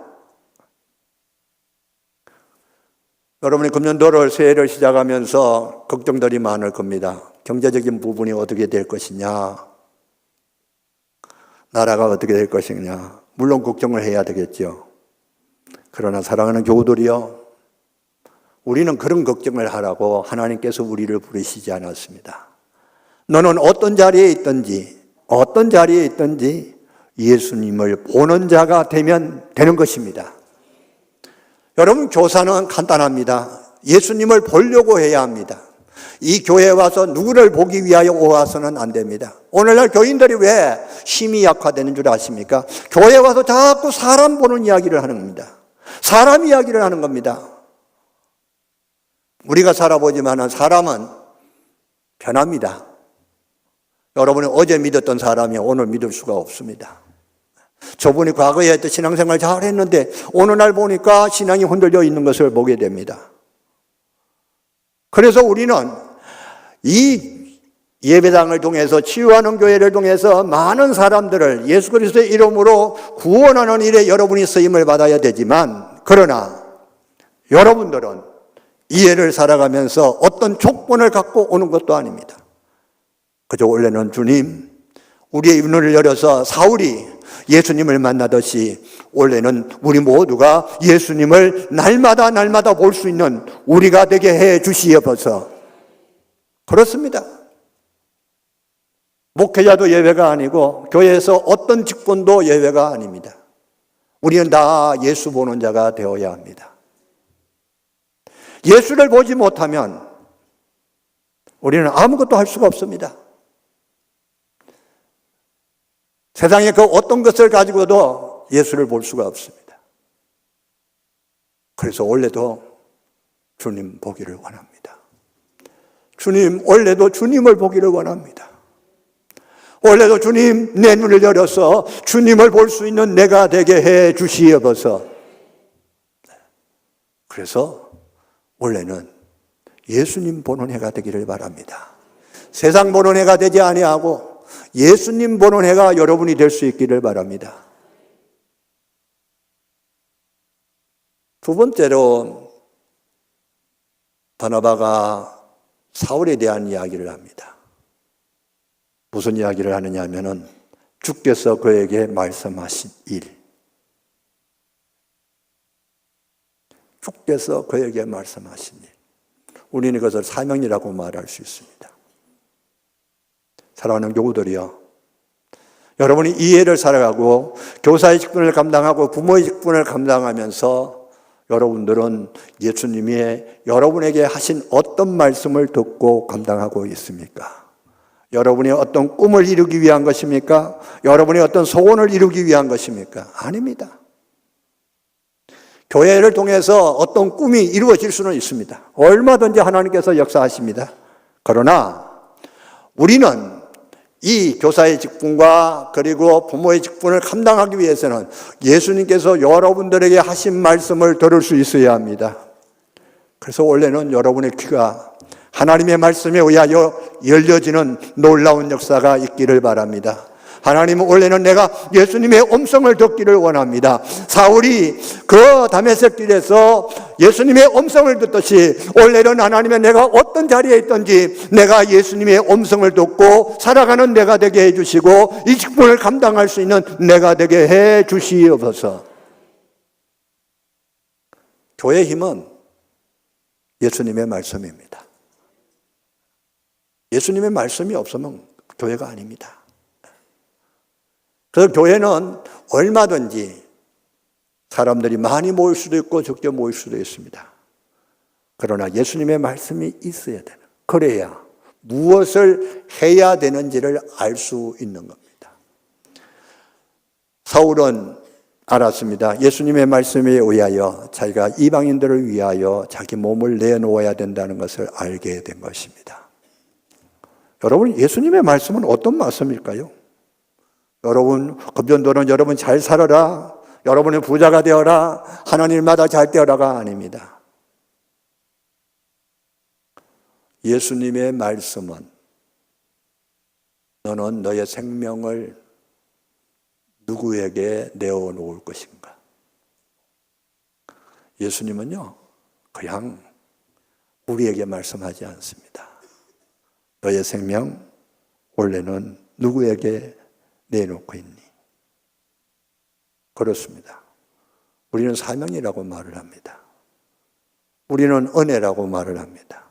여러분이 금년도를 새해를 시작하면서 걱정들이 많을 겁니다. 경제적인 부분이 어떻게 될 것이냐, 나라가 어떻게 될 것이냐, 물론 걱정을 해야 되겠죠. 그러나 사랑하는 교우들이요, 우리는 그런 걱정을 하라고 하나님께서 우리를 부르시지 않았습니다. 너는 어떤 자리에 있든지 예수님을 보는 자가 되면 되는 것입니다. 여러분, 교사는 간단합니다. 예수님을 보려고 해야 합니다. 이 교회에 와서 누구를 보기 위하여 와서는 안 됩니다. 오늘날 교인들이 왜 힘이 약화되는 줄 아십니까? 교회에 와서 자꾸 사람 보는 이야기를 하는 겁니다. 사람 이야기를 하는 겁니다. 우리가 살아보지만 사람은 변합니다. 여러분이 어제 믿었던 사람이 오늘 믿을 수가 없습니다. 저분이 과거에 했던 신앙생활 잘 했는데 어느 날 보니까 신앙이 흔들려 있는 것을 보게 됩니다. 그래서 우리는 이 예배당을 통해서, 치유하는 교회를 통해서 많은 사람들을 예수 그리스도의 이름으로 구원하는 일에 여러분이 쓰임을 받아야 되지만, 그러나 여러분들은 이해를 살아가면서 어떤 조건을 갖고 오는 것도 아닙니다. 그저 원래는 주님, 우리의 눈을 열어서 사울이 예수님을 만나듯이 원래는 우리 모두가 예수님을 날마다 볼 수 있는 우리가 되게 해 주시옵소서. 그렇습니다. 목회자도 예외가 아니고 교회에서 어떤 직분도 예외가 아닙니다. 우리는 다 예수 보는 자가 되어야 합니다. 예수를 보지 못하면 우리는 아무것도 할 수가 없습니다. 세상에 그 어떤 것을 가지고도 예수를 볼 수가 없습니다. 그래서 원래도 주님 보기를 원합니다. 주님, 원래도 주님을 보기를 원합니다. 원래도 주님, 내 눈을 열어서 주님을 볼 수 있는 내가 되게 해 주시옵소서. 그래서 원래는 예수님 보는 해가 되기를 바랍니다. 세상 보는 해가 되지 아니하고 예수님 보는 해가 여러분이 될 수 있기를 바랍니다. 두 번째로 바나바가 사울에 대한 이야기를 합니다. 무슨 이야기를 하느냐 하면은 주께서 그에게 말씀하신 일. 주께서 그에게 말씀하신 일. 우리는 그것을 사명이라고 말할 수 있습니다. 사랑하는 교우들이여, 여러분이 이해를 살아가고 교사의 직분을 감당하고 부모의 직분을 감당하면서 여러분들은 예수님이 여러분에게 하신 어떤 말씀을 듣고 감당하고 있습니까? 여러분이 어떤 꿈을 이루기 위한 것입니까? 여러분이 어떤 소원을 이루기 위한 것입니까? 아닙니다. 교회를 통해서 어떤 꿈이 이루어질 수는 있습니다. 얼마든지 하나님께서 역사하십니다. 그러나 우리는 이 교사의 직분과 그리고 부모의 직분을 감당하기 위해서는 예수님께서 여러분들에게 하신 말씀을 들을 수 있어야 합니다. 그래서 원래는 여러분의 귀가 하나님의 말씀에 의하여 열려지는 놀라운 역사가 있기를 바랍니다. 하나님은 원래는 내가 예수님의 음성을 듣기를 원합니다. 사울이 그 다메섹 길에서 예수님의 음성을 듣듯이 원래는 하나님의 내가 어떤 자리에 있든지 내가 예수님의 음성을 듣고 살아가는 내가 되게 해주시고 이 직분을 감당할 수 있는 내가 되게 해주시옵소서. 교회의 힘은 예수님의 말씀입니다. 예수님의 말씀이 없으면 교회가 아닙니다. 그래서 교회는 얼마든지 사람들이 많이 모일 수도 있고 적게 모일 수도 있습니다. 그러나 예수님의 말씀이 있어야 되는, 그래야 무엇을 해야 되는지를 알 수 있는 겁니다. 사울은 알았습니다. 예수님의 말씀에 의하여 자기가 이방인들을 위하여 자기 몸을 내놓아야 된다는 것을 알게 된 것입니다. 여러분, 예수님의 말씀은 어떤 말씀일까요? 여러분, 금전도는 여러분 잘 살아라, 여러분의 부자가 되어라, 하나님마다 잘 되어라가 아닙니다. 예수님의 말씀은 너는 너의 생명을 누구에게 내어놓을 것인가? 예수님은요, 그냥 우리에게 말씀하지 않습니다. 너의 생명 원래는 누구에게 내놓고 있니? 그렇습니다. 우리는 사명이라고 말을 합니다. 우리는 은혜라고 말을 합니다.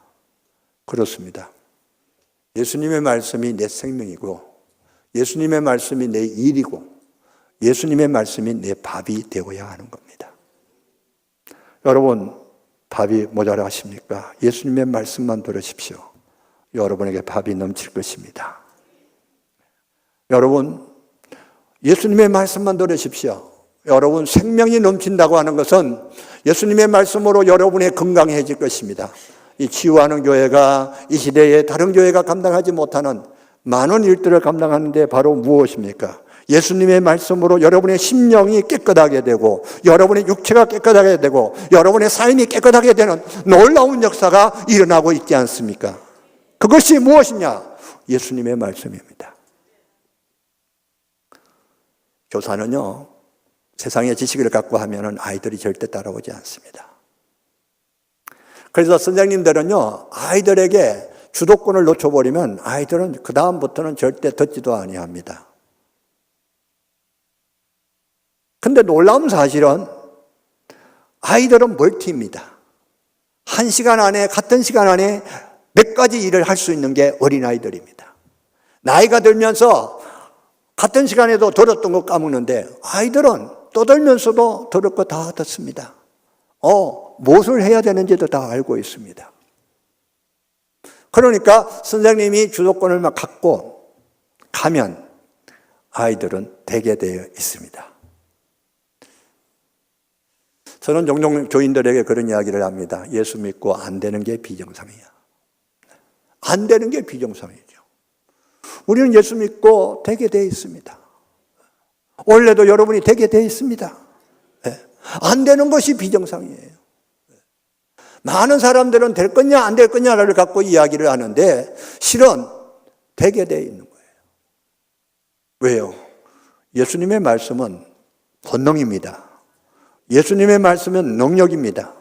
그렇습니다. 예수님의 말씀이 내 생명이고 예수님의 말씀이 내 일이고 예수님의 말씀이 내 밥이 되어야 하는 겁니다. 여러분, 밥이 모자라십니까? 예수님의 말씀만 들으십시오. 여러분에게 밥이 넘칠 것입니다. 여러분, 예수님의 말씀만 들으십시오. 여러분, 생명이 넘친다고 하는 것은 예수님의 말씀으로 여러분이 건강해질 것입니다. 이 치유하는 교회가 이 시대에 다른 교회가 감당하지 못하는 많은 일들을 감당하는데 바로 무엇입니까? 예수님의 말씀으로 여러분의 심령이 깨끗하게 되고 여러분의 육체가 깨끗하게 되고 여러분의 삶이 깨끗하게 되는 놀라운 역사가 일어나고 있지 않습니까? 그것이 무엇이냐? 예수님의 말씀입니다. 교사는요, 세상의 지식을 갖고 하면은 아이들이 절대 따라오지 않습니다. 그래서 선생님들은요, 아이들에게 주도권을 놓쳐버리면 아이들은 그 다음부터는 절대 듣지도 아니합니다. 근데 놀라운 사실은 아이들은 멀티입니다. 한 시간 안에, 같은 시간 안에 몇 가지 일을 할 수 있는 게 어린아이들입니다. 나이가 들면서 같은 시간에도 들었던 거 까먹는데 아이들은 떠들면서도 들을 거 다 듣습니다. 무엇을 해야 되는지도 다 알고 있습니다. 그러니까 선생님이 주도권을 막 갖고 가면 아이들은 되게 되어 있습니다. 저는 종종 교인들에게 그런 이야기를 합니다. 예수 믿고 안 되는 게 비정상이야. 안 되는 게 비정상이죠. 우리는 예수 믿고 되게 되어 있습니다. 원래도 여러분이 되게 되어 있습니다. 안 되는 것이 비정상이에요. 많은 사람들은 될 거냐 안 될 거냐를 갖고 이야기를 하는데 실은 되게 되어 있는 거예요. 왜요? 예수님의 말씀은 권능입니다. 예수님의 말씀은 능력입니다.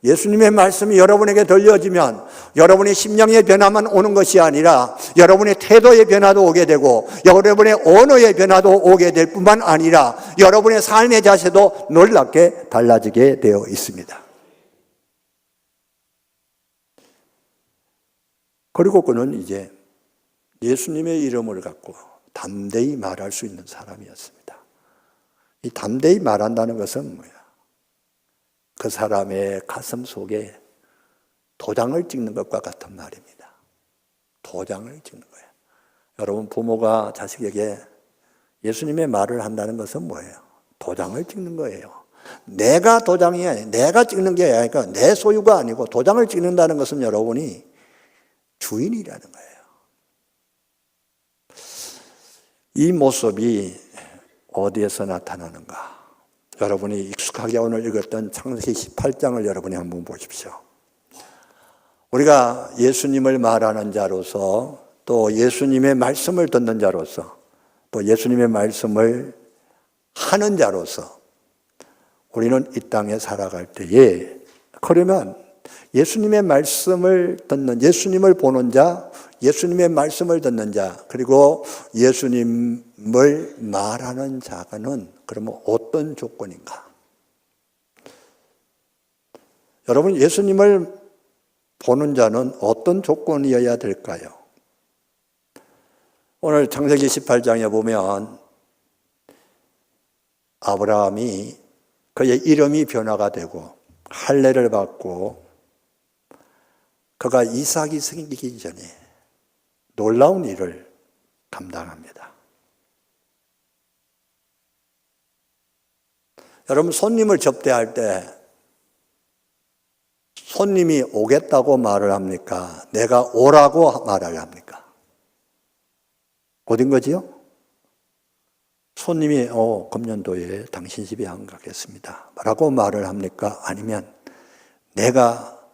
예수님의 말씀이 여러분에게 들려지면 여러분의 심령의 변화만 오는 것이 아니라 여러분의 태도의 변화도 오게 되고 여러분의 언어의 변화도 오게 될 뿐만 아니라 여러분의 삶의 자세도 놀랍게 달라지게 되어 있습니다. 그리고 그는 이제 예수님의 이름을 갖고 담대히 말할 수 있는 사람이었습니다. 이 담대히 말한다는 것은 뭐야? 그 사람의 가슴 속에 도장을 찍는 것과 같은 말입니다. 도장을 찍는 거예요. 여러분, 부모가 자식에게 예수님의 말을 한다는 것은 뭐예요? 도장을 찍는 거예요. 내가 도장이야. 내가 찍는 게 아니라 내 소유가 아니고 도장을 찍는다는 것은 여러분이 주인이라는 거예요. 이 모습이 어디에서 나타나는가? 여러분이 익숙하게 오늘 읽었던 창세기 18장을 여러분이 한번 보십시오. 우리가 예수님을 말하는 자로서 또 예수님의 말씀을 듣는 자로서 또 예수님의 말씀을 하는 자로서 우리는 이 땅에 살아갈 때에 그러면 예수님의 말씀을 듣는, 예수님을 보는 자, 예수님의 말씀을 듣는 자, 그리고 예수님을 말하는 자가는 그러면 어떤 조건인가? 여러분, 예수님을 보는 자는 어떤 조건이어야 될까요? 오늘 창세기 18장에 보면 아브라함이 그의 이름이 변화가 되고 할례를 받고 그가 이삭이 생기기 전에 놀라운 일을 감당합니다. 여러분, 손님을 접대할 때 손님이 오겠다고 말을 합니까? 내가 오라고 말을 합니까? 어딘 거지요? 손님이 금년도에 당신 집에 안 가겠습니다 라고 말을 합니까? 아니면 내가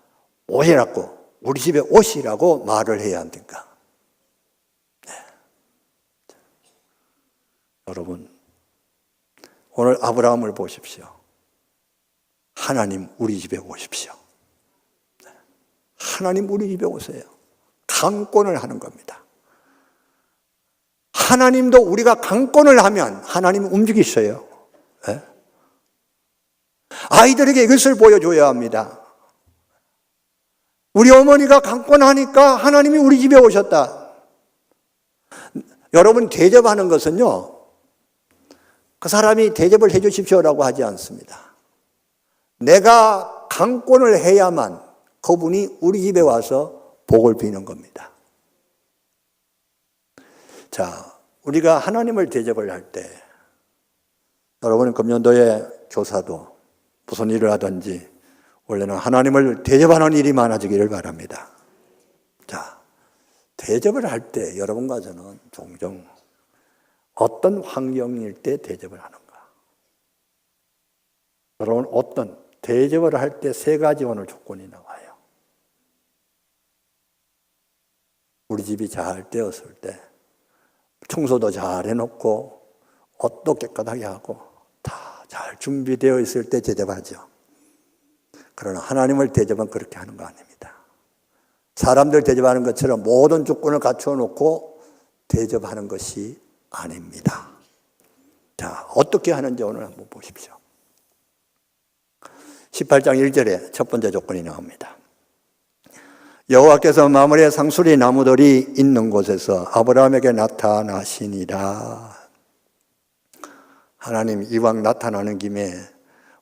오시라고, 우리 집에 오시라고 말을 해야 합니까? 네. 여러분, 오늘 아브라함을 보십시오. 하나님 우리 집에 오십시오. 하나님 우리 집에 오세요. 강권을 하는 겁니다. 하나님도 우리가 강권을 하면 하나님 움직이셔요. 네? 아이들에게 이것을 보여줘야 합니다. 우리 어머니가 강권하니까 하나님이 우리 집에 오셨다. 여러분, 대접하는 것은요, 그 사람이 대접을 해 주십시오라고 하지 않습니다. 내가 강권을 해야만 그분이 우리 집에 와서 복을 비는 겁니다. 자, 우리가 하나님을 대접을 할 때, 여러분 금년도에 교사도 무슨 일을 하든지 원래는 하나님을 대접하는 일이 많아지기를 바랍니다. 자, 대접을 할 때 여러분과 저는 종종 어떤 환경일 때 대접을 하는가? 여러분, 어떤 대접을 할 때 세 가지 오늘 조건이 나와요. 우리 집이 잘 되었을 때 청소도 잘 해놓고 옷도 깨끗하게 하고 다 잘 준비되어 있을 때 대접하죠. 그러나 하나님을 대접은 그렇게 하는 거 아닙니다. 사람들 대접하는 것처럼 모든 조건을 갖추어 놓고 대접하는 것이 아닙니다. 자, 어떻게 하는지 오늘 한번 보십시오. 18장 1절에 첫 번째 조건이 나옵니다. 여호와께서 마므레 상수리 나무들이 있는 곳에서 아브라함에게 나타나시니라. 하나님 이왕 나타나는 김에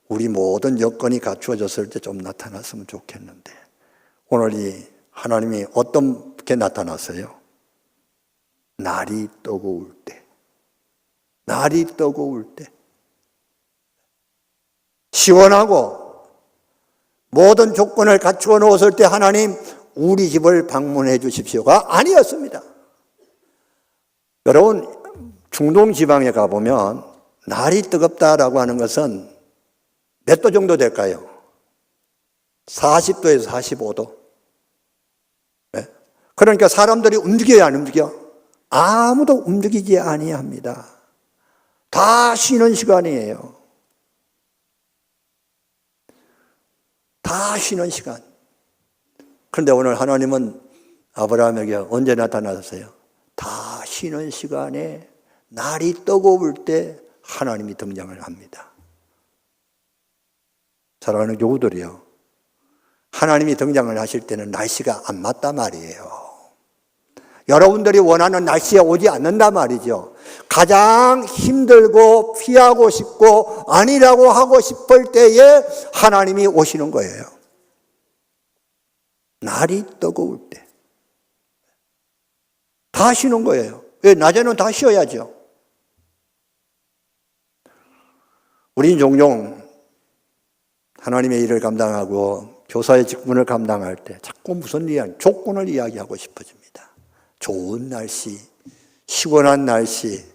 우리 모든 여건이 갖추어졌을 때 좀 나타났으면 좋겠는데 오늘 이 하나님이 어떻게 나타났어요? 날이 뜨거울 때, 날이 뜨거울 때, 시원하고 모든 조건을 갖추어 놓았을 때 하나님 우리 집을 방문해 주십시오가 아니었습니다. 여러분, 중동 지방에 가보면 날이 뜨겁다라고 하는 것은 몇 도 정도 될까요? 40도에서 45도. 네? 그러니까 사람들이 움직여야 안 움직여? 아무도 움직이지 아니합니다. 다 쉬는 시간이에요. 다 쉬는 시간. 그런데 오늘 하나님은 아브라함에게 언제 나타나셨어요? 다 쉬는 시간에 날이 뜨거울 때 하나님이 등장을 합니다. 사랑하는 교우들이요, 하나님이 등장을 하실 때는 날씨가 안 맞단 말이에요. 여러분들이 원하는 날씨에 오지 않는단 말이죠. 가장 힘들고 피하고 싶고 아니라고 하고 싶을 때에 하나님이 오시는 거예요. 날이 뜨거울 때. 다 쉬는 거예요. 왜? 낮에는 다 쉬어야죠. 우리는 종종 하나님의 일을 감당하고 교사의 직분을 감당할 때 자꾸 무슨 조건을 이야기하고 싶어집니다. 좋은 날씨, 시원한 날씨,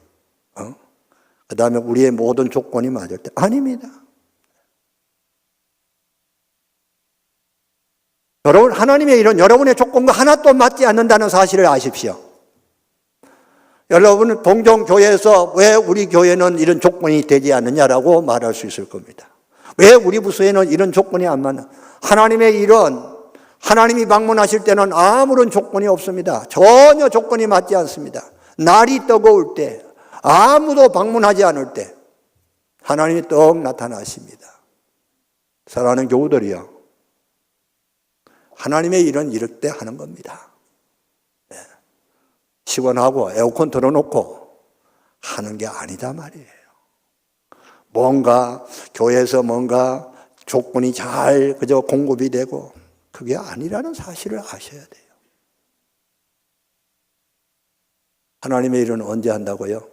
그 다음에 우리의 모든 조건이 맞을 때 아닙니다. 여러분, 하나님의 일은 여러분의 조건과 하나도 맞지 않는다는 사실을 아십시오. 여러분은 동종 교회에서 왜 우리 교회는 이런 조건이 되지 않느냐라고 말할 수 있을 겁니다. 왜 우리 부서에는 이런 조건이 안 맞나? 하나님의 일은 하나님이 방문하실 때는 아무런 조건이 없습니다. 전혀 조건이 맞지 않습니다. 날이 뜨거울 때, 아무도 방문하지 않을 때 하나님이 떡 나타나십니다. 사랑하는 교우들이요, 하나님의 일은 이럴 때 하는 겁니다. 시원하고 에어컨 틀어놓고 하는 게 아니다 말이에요. 뭔가 교회에서 뭔가 조건이 잘 그저 공급이 되고 그게 아니라는 사실을 아셔야 돼요. 하나님의 일은 언제 한다고요?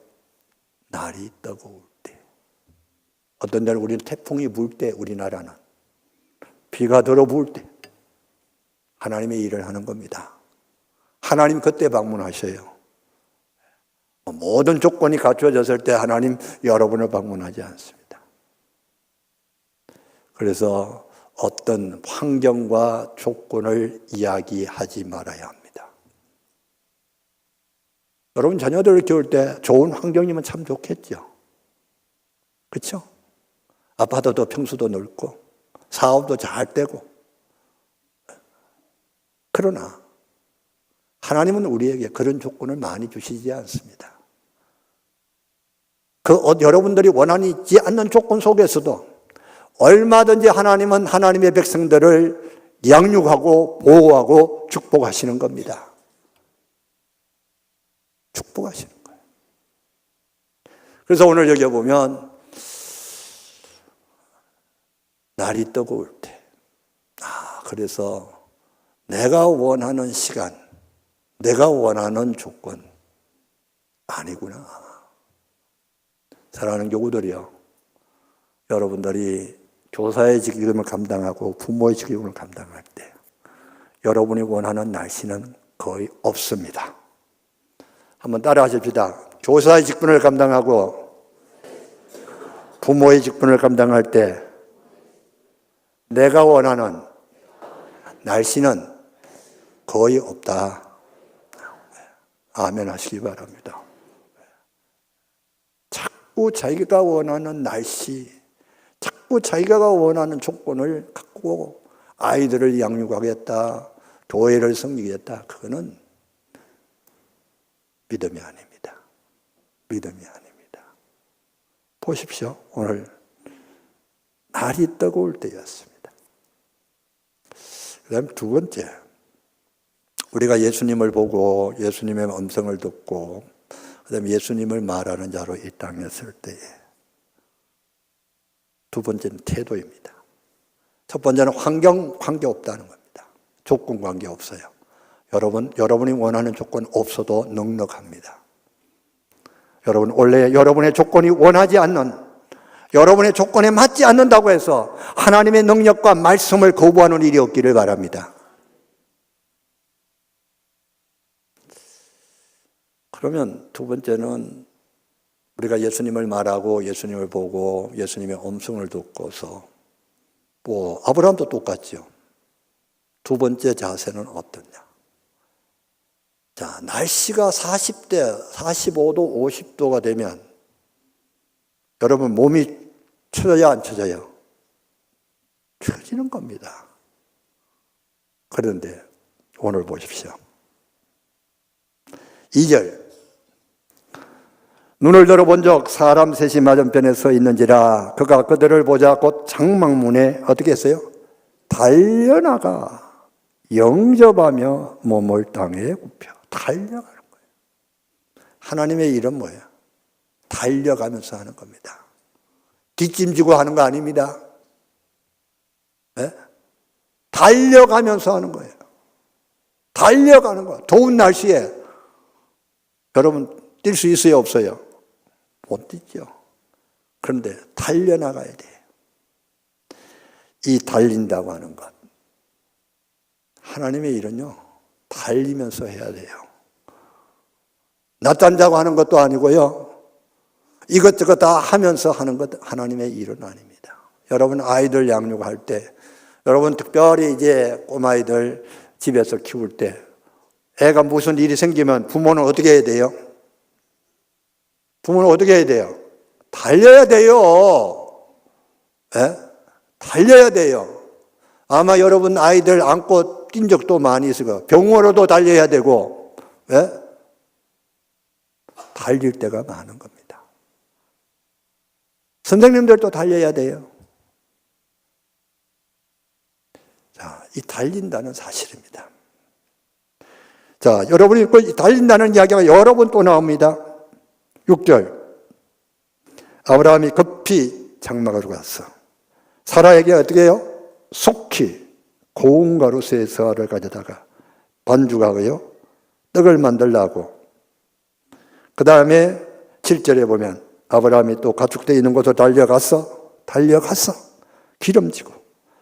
날이 뜨거울 때. 어떤 날 우리는 태풍이 불 때, 우리나라는 비가 들어부을 때 하나님의 일을 하는 겁니다. 하나님 그때 방문하셔요. 모든 조건이 갖춰졌을 때 하나님 여러분을 방문하지 않습니다. 그래서 어떤 환경과 조건을 이야기하지 말아야 합니다. 여러분 자녀들을 키울 때 좋은 환경이면 참 좋겠죠. 그렇죠? 아파트도 평수도 넓고 사업도 잘 되고. 그러나 하나님은 우리에게 그런 조건을 많이 주시지 않습니다. 여러분들이 원하지 않는 조건 속에서도 얼마든지 하나님은 하나님의 백성들을 양육하고 보호하고 축복하시는 겁니다. 축복하시는 거예요. 그래서 오늘 여기 보면 날이 뜨거울 때, 그래서 내가 원하는 시간, 내가 원하는 조건 아니구나. 사랑하는 교우들이요, 여러분들이 교사의 직임을 감당하고 부모의 직임을 감당할 때 여러분이 원하는 날씨는 거의 없습니다. 한번 따라 하십시다. 교사의 직분을 감당하고 부모의 직분을 감당할 때 내가 원하는 날씨는 거의 없다. 아멘 하시기 바랍니다. 자꾸 자기가 원하는 날씨, 자꾸 자기가 원하는 조건을 갖고 아이들을 양육하겠다, 교회를 섬기겠다. 그거는 믿음이 아닙니다. 믿음이 아닙니다. 보십시오. 오늘 날이 뜨거울 때였습니다. 그 다음 두 번째, 우리가 예수님을 보고 예수님의 음성을 듣고 그 다음에 예수님을 말하는 자로 이 땅에 설 때에 두 번째는 태도입니다. 첫 번째는 관계 없다는 겁니다. 조건 관계 없어요. 여러분이 원하는 조건 없어도 넉넉합니다. 여러분, 원래 여러분의 조건이 원하지 않는, 여러분의 조건에 맞지 않는다고 해서 하나님의 능력과 말씀을 거부하는 일이 없기를 바랍니다. 그러면 두 번째는 우리가 예수님을 말하고 예수님을 보고 예수님의 음성을 듣고서 아브라함도 똑같죠. 두 번째 자세는 어떠냐? 자, 날씨가 40대, 45도, 50도가 되면 여러분 몸이 처져야 안 처져요? 처지는 겁니다. 그런데 오늘 보십시오. 2절 눈을 들어본 적 사람 셋이 맞은편에 서 있는지라 그가 그들을 보자 곧 장막문에 어떻게 했어요? 달려나가 영접하며 몸을 땅에 굽혀 달려가는 거예요. 하나님의 일은 뭐예요? 달려가면서 하는 겁니다. 뒷짐지고 하는 거 아닙니다. 네? 달려가면서 하는 거예요. 달려가는 거. 더운 날씨에 여러분 뛸 수 있어요? 없어요? 못 뛰죠. 그런데 달려나가야 돼요. 이 달린다고 하는 것, 하나님의 일은요 달리면서 해야 돼요. 낮잠 자고 하는 것도 아니고요, 이것저것 다 하면서 하는 것 하나님의 일은 아닙니다. 여러분 아이들 양육할 때, 여러분 특별히 이제 꼬마아이들 집에서 키울 때 애가 무슨 일이 생기면 부모는 어떻게 해야 돼요? 부모는 어떻게 해야 돼요? 달려야 돼요. 예? 달려야 돼요. 아마 여러분 아이들 안고 뛴 적도 많이 있을 거예요. 병원으로도 달려야 되고, 예? 달릴 때가 많은 겁니다. 선생님들도 달려야 돼요. 자, 이 달린다는 사실입니다. 자, 여러분이 그 달린다는 이야기가 여러 번 또 나옵니다. 6절 아브라함이 급히 장막으로 갔어. 사라에게 어떻게 해요? 속히 고운 가루수의 서화를 가져다가 반죽하고요 떡을 만들라고. 그 다음에 7절에 보면 아브라함이 또 가축되어 있는 곳으로 달려갔어. 기름지고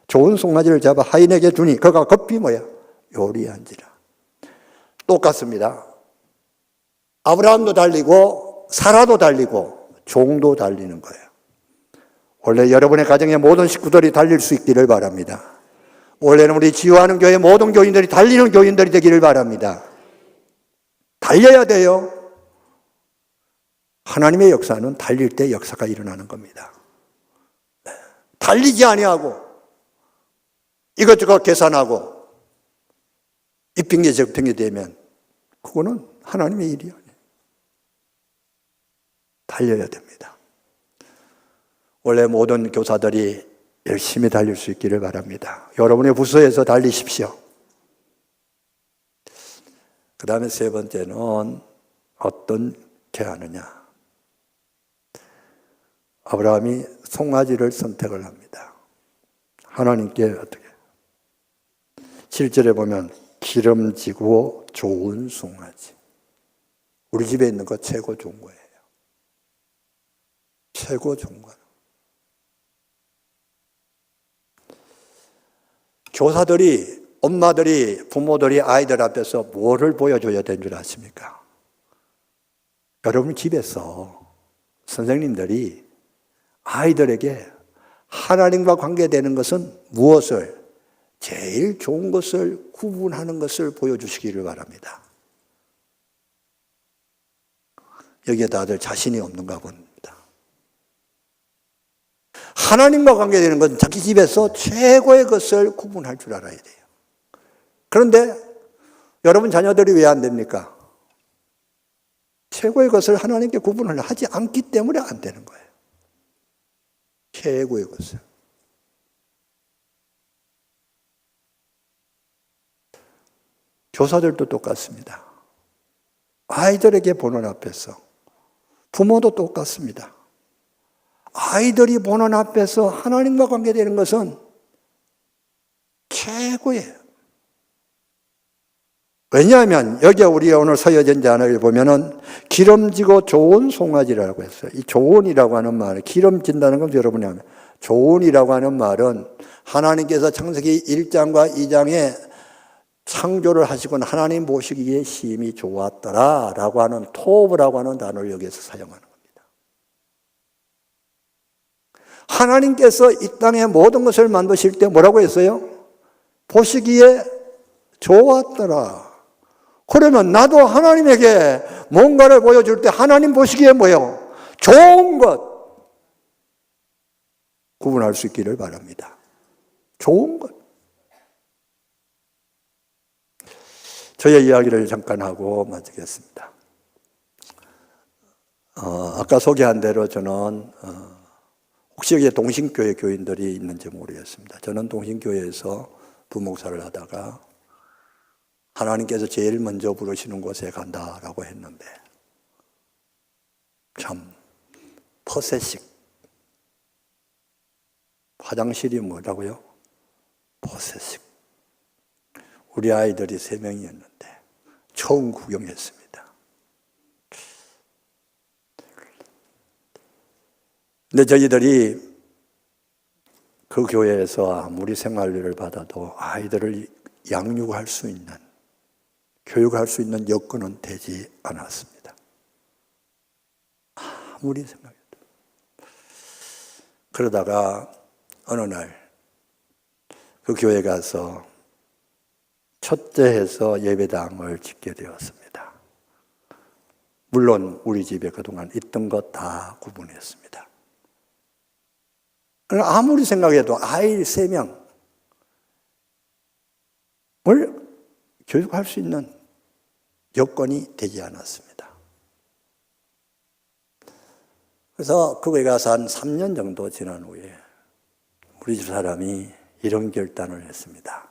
좋은 송아지를 잡아 하인에게 주니 그가 급히 뭐야? 요리한지라. 똑같습니다. 아브라함도 달리고 사라도 달리고 종도 달리는 거예요. 원래 여러분의 가정의 모든 식구들이 달릴 수 있기를 바랍니다. 원래는 우리 지휘하는 교회 모든 교인들이 달리는 교인들이 되기를 바랍니다. 달려야 돼요. 하나님의 역사는 달릴 때 역사가 일어나는 겁니다. 달리지 아니하고 이것저것 계산하고 이 핑계 저 핑계 되면 그거는 하나님의 일이 아니에요. 달려야 됩니다. 원래 모든 교사들이 열심히 달릴 수 있기를 바랍니다. 여러분의 부서에서 달리십시오. 그 다음에 세 번째는 어떻게 하느냐. 아브라함이 송아지를 선택을 합니다. 하나님께 어떻게? 7절에 보면 기름지고 좋은 송아지. 우리 집에 있는 거 최고 좋은 거예요. 최고 좋은 거예요. 교사들이, 엄마들이, 부모들이 아이들 앞에서 뭐를 보여줘야 되는 줄 아십니까? 여러분 집에서 선생님들이 아이들에게 하나님과 관계되는 것은 무엇을 제일 좋은 것을 구분하는 것을 보여주시기를 바랍니다. 여기에 다들 자신이 없는가 봅니다. 하나님과 관계되는 것은 자기 집에서 최고의 것을 구분할 줄 알아야 돼요. 그런데 여러분 자녀들이 왜 안 됩니까? 최고의 것을 하나님께 구분을 하지 않기 때문에 안 되는 거예요. 최고의 것을. 교사들도 똑같습니다. 아이들에게 보는 앞에서 부모도 똑같습니다. 아이들이 보는 앞에서 하나님과 관계되는 것은 최고예요. 왜냐하면 여기에 우리가 오늘 서여진 잔을 보면은 기름지고 좋은 송아지라고 했어요. 이 좋은이라고 하는 말은 기름진다는 건 여러분이 하면 좋은이라고 하는 말은 하나님께서 창세기 1장과 2장에 창조를 하시고는 하나님 보시기에 심히 좋았더라라고 하는 토브라고 하는 단어를 여기에서 사용하는 겁니다. 하나님께서 이 땅의 모든 것을 만드실 때 뭐라고 했어요? 보시기에 좋았더라. 그러면 나도 하나님에게 뭔가를 보여줄 때 하나님 보시기에 뭐예요? 좋은 것 구분할 수 있기를 바랍니다. 좋은 것. 저의 이야기를 잠깐 하고 마치겠습니다. 아까 소개한 대로 저는 혹시 여기에 동신교회 교인들이 있는지 모르겠습니다. 저는 동신교회에서 부목사를 하다가 하나님께서 제일 먼저 부르시는 곳에 간다라고 했는데 참 퍼세식 화장실이 뭐라고요? 퍼세식. 우리 아이들이 3명이었는데 처음 구경했습니다. 근데 저희들이 그 교회에서 아무리 생활비를 받아도 아이들을 양육할 수 있는, 교육할 수 있는 여건은 되지 않았습니다. 아무리 생각해도. 그러다가 어느 날 그 교회 가서 첫째 해서 예배당을 짓게 되었습니다. 물론 우리 집에 그동안 있던 것 다 구분했습니다. 아무리 생각해도 아이 3명을 교육할 수 있는 여건이 되지 않았습니다. 그래서 그거에 가서 한 3년 정도 지난 후에 우리 집 사람이 이런 결단을 했습니다.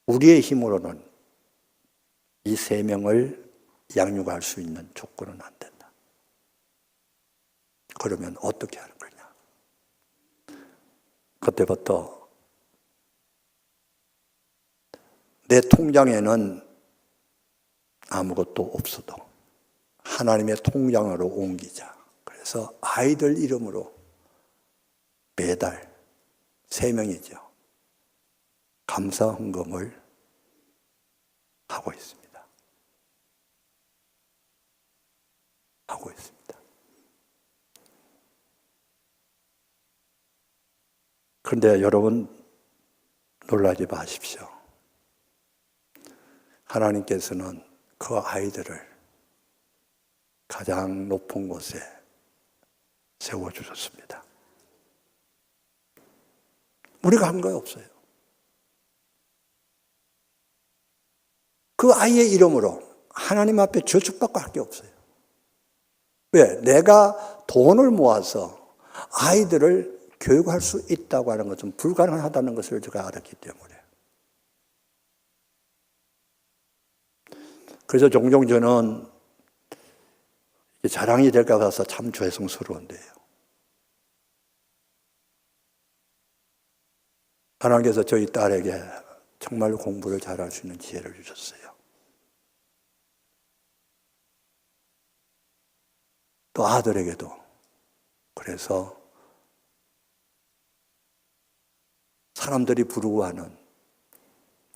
우리의 힘으로는 이 3명을 양육할 수 있는 조건은 안 된다. 그러면 어떻게 하는 거냐? 그때부터 내 통장에는 아무것도 없어도 하나님의 통장으로 옮기자. 그래서 아이들 이름으로 매달 3명이죠. 감사 헌금을 하고 있습니다. 하고 있습니다. 그런데 여러분 놀라지 마십시오. 하나님께서는 그 아이들을 가장 높은 곳에 세워주셨습니다. 우리가 한 거 없어요. 그 아이의 이름으로 하나님 앞에 저축받고 할 게 없어요. 왜? 내가 돈을 모아서 아이들을 교육할 수 있다고 하는 것은 불가능하다는 것을 제가 알았기 때문에. 그래서 종종 저는 자랑이 될까 봐서 참 죄송스러운데요. 하나님께서 저희 딸에게 정말 공부를 잘할 수 있는 지혜를 주셨어요. 또 아들에게도. 그래서 사람들이 부러워하는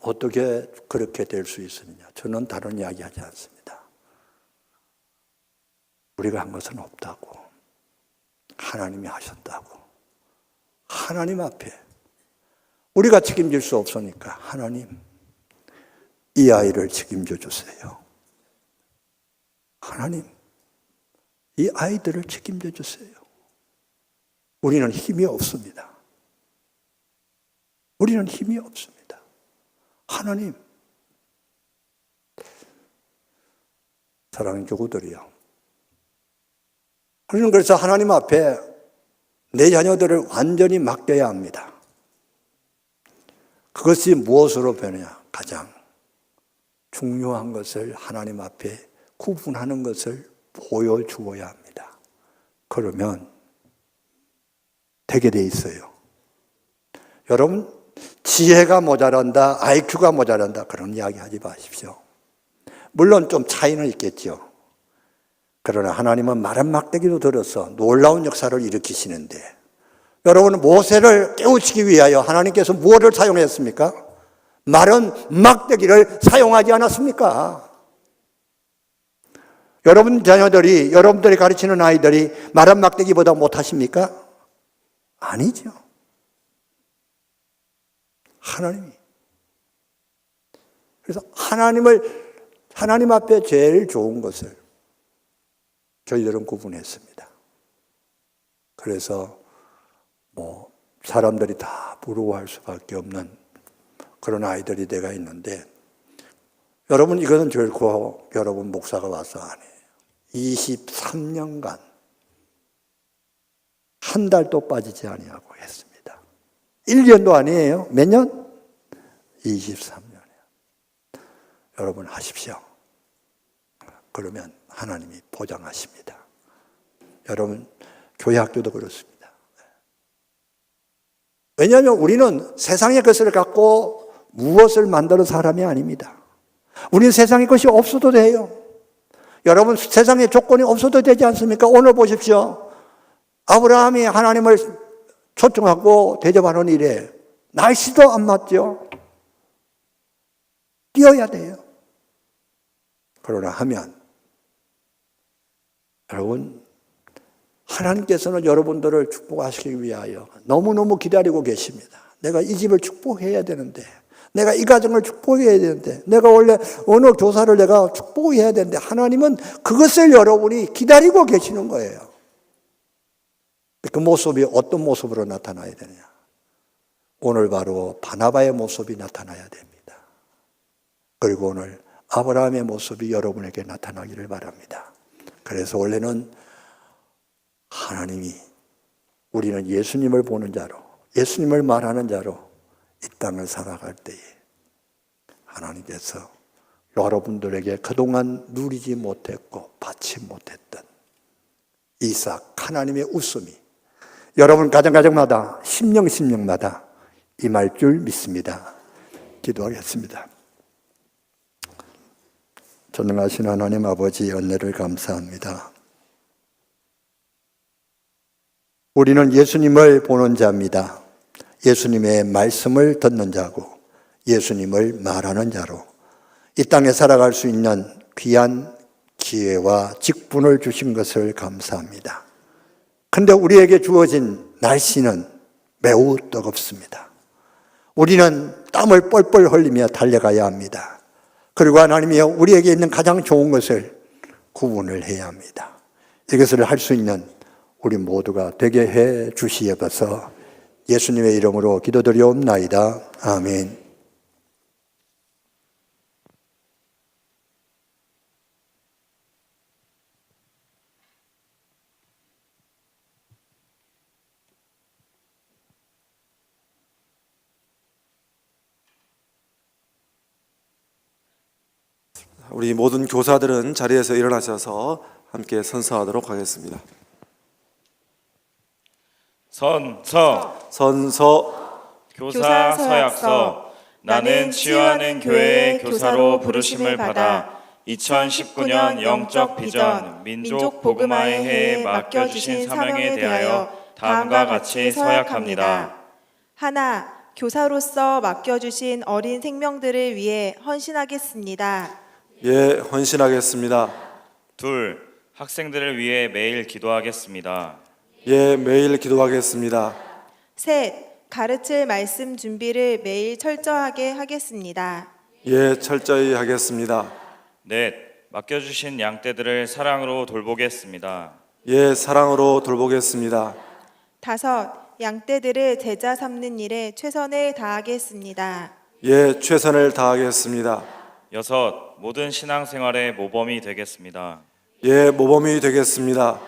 어떻게 그렇게 될 수 있느냐. 저는 다른 이야기 하지 않습니다. 우리가 한 것은 없다고. 하나님이 하셨다고. 하나님 앞에 우리가 책임질 수 없으니까 하나님, 이 아이를 책임져 주세요. 하나님, 이 아이들을 책임져 주세요. 우리는 힘이 없습니다. 우리는 힘이 없습니다. 하나님, 사랑하는 교우들이요, 우리는 그래서 하나님 앞에 내 자녀들을 완전히 맡겨야 합니다. 그것이 무엇으로 변해야? 가장 중요한 것을 하나님 앞에 구분하는 것을 보여주어야 합니다. 그러면 되게 돼 있어요. 여러분, 지혜가 모자란다, IQ가 모자란다, 그런 이야기 하지 마십시오. 물론 좀 차이는 있겠죠. 그러나 하나님은 마른 막대기로 들어서 놀라운 역사를 일으키시는데, 여러분, 모세를 깨우치기 위하여 하나님께서 무엇을 사용했습니까? 마른 막대기를 사용하지 않았습니까? 여러분 자녀들이, 여러분들이 가르치는 아이들이 마른 막대기보다 못하십니까? 아니죠. 하나님이. 그래서 하나님 앞에 제일 좋은 것을 저희들은 구분했습니다. 그래서 사람들이 다 부러워할 수밖에 없는 그런 아이들이 내가 있는데, 여러분, 이거는 결코 여러분 목사가 와서 안 해요. 23년간 한 달도 빠지지 아니하고 했습니다. 1년도 아니에요. 몇 년? 23년이에요. 여러분 하십시오. 그러면 하나님이 보장하십니다. 여러분, 교회 학교도 그렇습니다. 왜냐하면 우리는 세상의 것을 갖고 무엇을 만드는 사람이 아닙니다. 우리는 세상의 것이 없어도 돼요. 여러분, 세상의 조건이 없어도 되지 않습니까? 오늘 보십시오. 아브라함이 하나님을 초청하고 대접하는 일에 날씨도 안 맞죠. 뛰어야 돼요. 그러나 하면, 여러분, 하나님께서는 여러분들을 축복하시기 위하여 너무너무 기다리고 계십니다. 내가 이 집을 축복해야 되는데, 내가 이 가정을 축복해야 되는데, 내가 원래 어느 교사를 내가 축복해야 되는데, 하나님은 그것을 여러분이 기다리고 계시는 거예요. 그 모습이 어떤 모습으로 나타나야 되느냐? 오늘 바로 바나바의 모습이 나타나야 됩니다. 그리고 오늘 아브라함의 모습이 여러분에게 나타나기를 바랍니다. 그래서 원래는 하나님이, 우리는 예수님을 보는 자로, 예수님을 말하는 자로 이 땅을 살아갈 때에 하나님께서 여러분들에게 그동안 누리지 못했고 받지 못했던 이삭, 하나님의 웃음이 여러분 가정마다 심령마다 임할 줄 믿습니다. 기도하겠습니다. 전능하신 하나님 아버지, 은혜를 감사합니다. 우리는 예수님을 보는 자입니다. 예수님의 말씀을 듣는 자고 예수님을 말하는 자로 이 땅에 살아갈 수 있는 귀한 기회와 직분을 주신 것을 감사합니다. 그런데 우리에게 주어진 날씨는 매우 뜨겁습니다. 우리는 땀을 뻘뻘 흘리며 달려가야 합니다. 그리고 하나님이여, 우리에게 있는 가장 좋은 것을 구분을 해야 합니다. 이것을 할 수 있는 우리 모두가 되게 해 주시옵소서. 예수님의 이름으로 기도드리옵나이다. 아멘.
우리 모든 교사들은 자리에서 일어나셔서 함께 선서하도록 하겠습니다. 선서
교사 서약서. 나는 치유하는 교회의 교사로 부르심을 받아 2019년 영적 비전 민족 복음화의 해에 맡겨주신 사명에 대하여 다음과 같이 서약합니다.
하나, 교사로서 맡겨주신 어린 생명들을 위해 헌신하겠습니다.
예, 헌신하겠습니다.
둘, 학생들을 위해 매일 기도하겠습니다.
예, 매일 기도하겠습니다.
셋, 가르칠 말씀 준비를 매일 철저하게 하겠습니다.
예, 철저히 하겠습니다.
넷, 맡겨주신 양떼들을 사랑으로 돌보겠습니다.
예, 사랑으로 돌보겠습니다.
다섯, 양떼들을 제자 삼는 일에 최선을 다하겠습니다.
예, 최선을 다하겠습니다.
여섯, 모든 신앙생활의 모범이 되겠습니다.
예, 모범이 되겠습니다.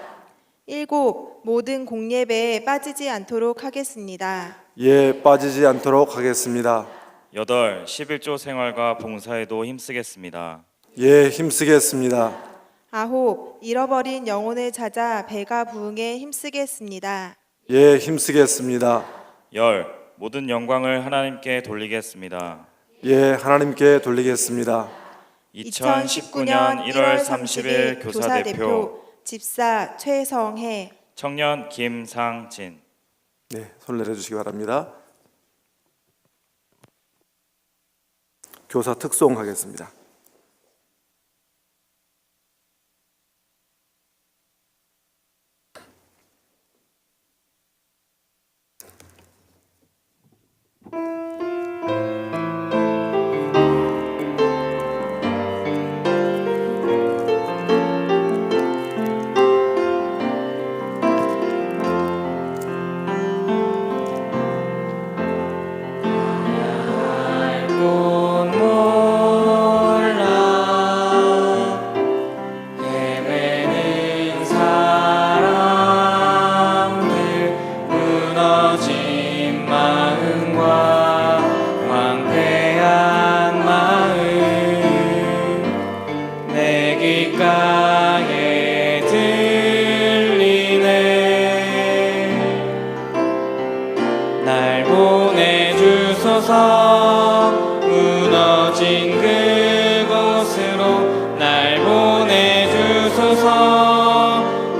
일곱, 모든 공예배에 빠지지 않도록 하겠습니다.
예, 빠지지 않도록 하겠습니다.
여덟, 11조 생활과 봉사에도 힘쓰겠습니다.
예, 힘쓰겠습니다.
아홉, 잃어버린 영혼을 찾아 배가 부흥에 힘쓰겠습니다.
예, 힘쓰겠습니다.
열, 모든 영광을 하나님께 돌리겠습니다.
예, 하나님께 돌리겠습니다.
2019년 1월 30일 교사대표
집사 최성혜,
청년 김상진.
네, 손 내려주시기 바랍니다. 교사 특송하겠습니다.
날 보내주소서 무너진 그곳으로 날 보내주소서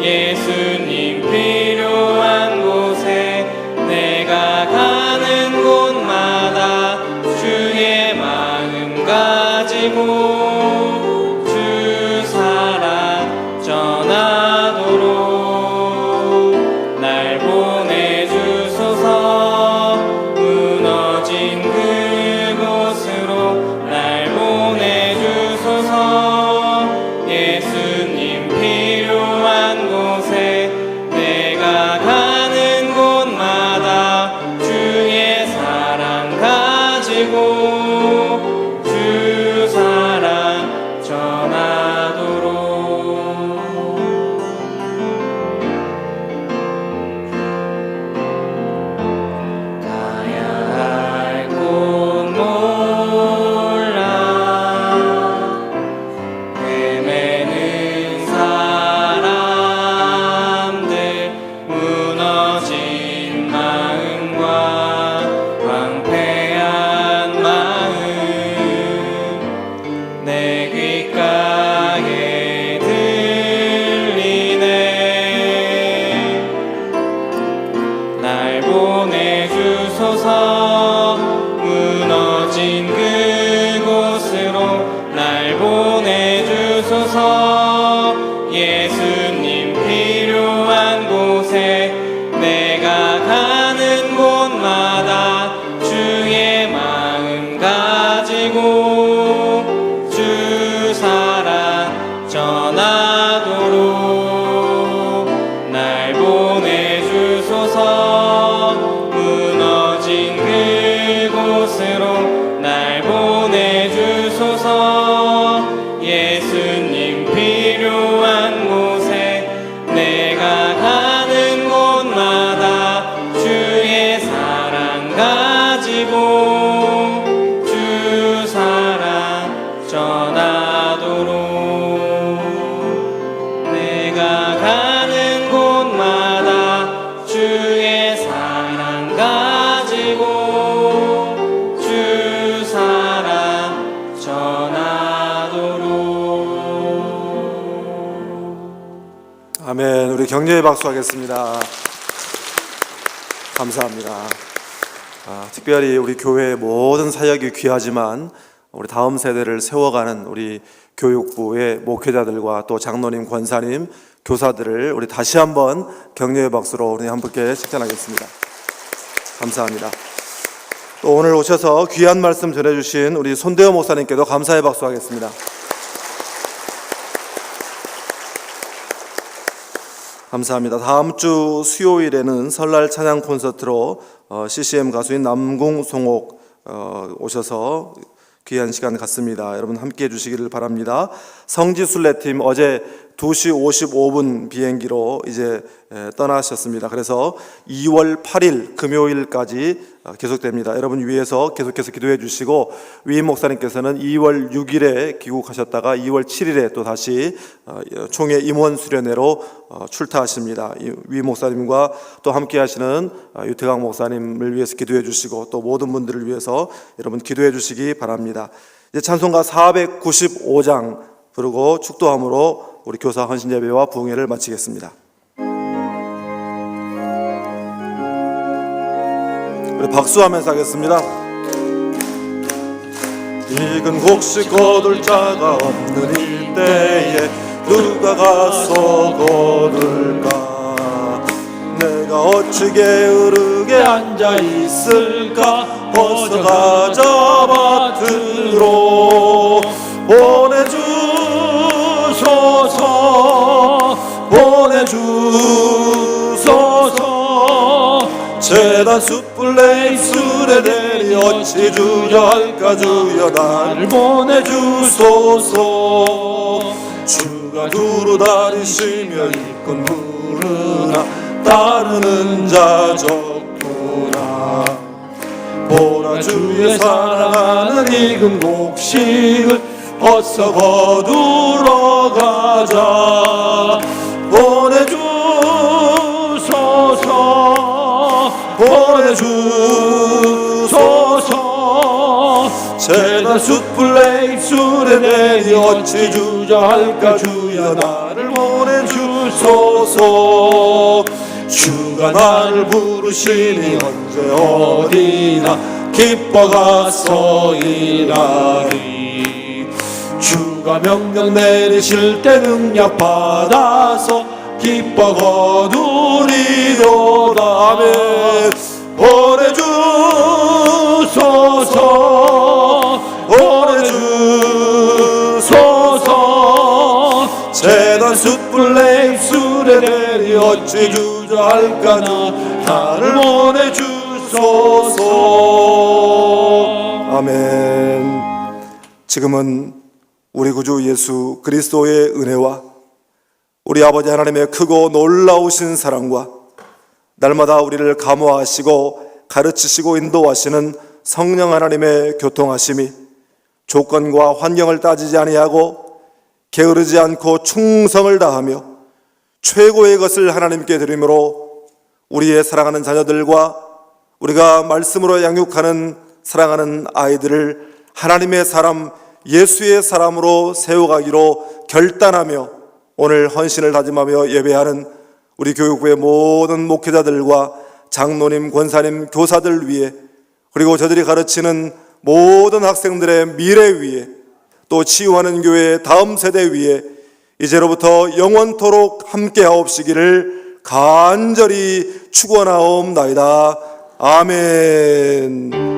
예수님 필요한 곳에 내가 가는 곳마다 주의 마음 가지고 주 사랑 전하도록 날 보내주소서 무너진 그곳으로 날 보내주소서 예수님 필요한 곳에 내가 가는 곳마다 주의 사랑 가지고 주 사랑 전하도록 헤매는 사람들 무너진 마음과 황폐한 마음 내 귓가에 들리네 날 보내주소서 무너진 그곳으로 날 보내주소서 예수님 필요한 곳에 내가 가는 곳마다 주의 마음 가지고 주 사랑 전하도록 날 보내주소서 무너진 그곳으로 날 보내주소서 예수님 필요한 곳에 내가 가는 곳마다 주의 사랑 가지고 주 사랑 전하도록 내가 가는 곳마다 주의 사랑 가지고 주 사랑 전하도록
아멘. 우리 격려의 박수 하겠습니다. 감사합니다. 특별히 우리 교회의 모든 사역이 귀하지만 우리 다음 세대를 세워가는 우리 교육부의 목회자들과 또 장로님, 권사님, 교사들을 우리 다시 한번 격려의 박수로 우리 함께 칭찬하겠습니다. 감사합니다. 또 오늘 오셔서 귀한 말씀 전해주신 우리 손대호 목사님께도 감사의 박수하겠습니다. 감사합니다. 다음 주 수요일에는 설날 찬양 콘서트로 CCM 가수인 남궁송옥 오셔서 귀한 시간 갖습니다. 여러분 함께 해주시기를 바랍니다. 성지순례팀 어제 2시 55분 비행기로 이제 떠나셨습니다. 그래서 2월 8일 금요일까지 계속됩니다. 여러분 위해서 계속해서 기도해 주시고, 위임 목사님께서는 2월 6일에 귀국하셨다가 2월 7일에 또 다시 총회 임원 수련회로 출타하십니다. 위임 목사님과 또 함께 하시는 유태강 목사님을 위해서 기도해 주시고, 또 모든 분들을 위해서 여러분 기도해 주시기 바랍니다. 이제 찬송가 495장 부르고 축도함으로 우리 교사 헌신 예배와 부흥회를 마치겠습니다. 우리 박수하면서 하겠습니다. 익은 곡식 거둘 자가 없는 이때에 누가 가서 거둘까? 내가 어찌 게으르게 앉아 있을까? 벗어가자 밭으로 보내주소서. 재단 숯불 입술에 대리 어찌 주저할까? 주여 나를 보내주소서. 주가 두루 다니시며 일꾼 부르나 따르는 자 적구나. 보라 주의 사랑하는 익은 곡식을 어서 거두러 가자. 보내주소서. 재단 숯불 입술에 대리 어찌 주저할까? 주여 나를 보내주소서. 주가 나를 부르시니 언제 어디나 기뻐 가서 일하리. 주가 명령 내리실 때 능력 받아서 기뻐 거두리로다. 아멘. 보내주소서. 재단 숯불 입술에 대리 어찌 주저할까? 나를 보내주소서. 아멘. 지금은 우리 구주 예수 그리스도의 은혜와 우리 아버지 하나님의 크고 놀라우신 사랑과 날마다 우리를 감화하시고 가르치시고 인도하시는 성령 하나님의 교통하심이 조건과 환경을 따지지 아니하고 게으르지 않고 충성을 다하며 최고의 것을 하나님께 드림으로 우리의 사랑하는 자녀들과 우리가 말씀으로 양육하는 사랑하는 아이들을 하나님의 사람, 예수의 사람으로 세워가기로 결단하며 오늘 헌신을 다짐하며 예배하는 우리 교육부의 모든 목회자들과 장로님, 권사님, 교사들 위해, 그리고 저들이 가르치는 모든 학생들의 미래 위에, 또 치유하는 교회의 다음 세대 위에 이제로부터 영원토록 함께하옵시기를 간절히 축원하옵나이다. 아멘.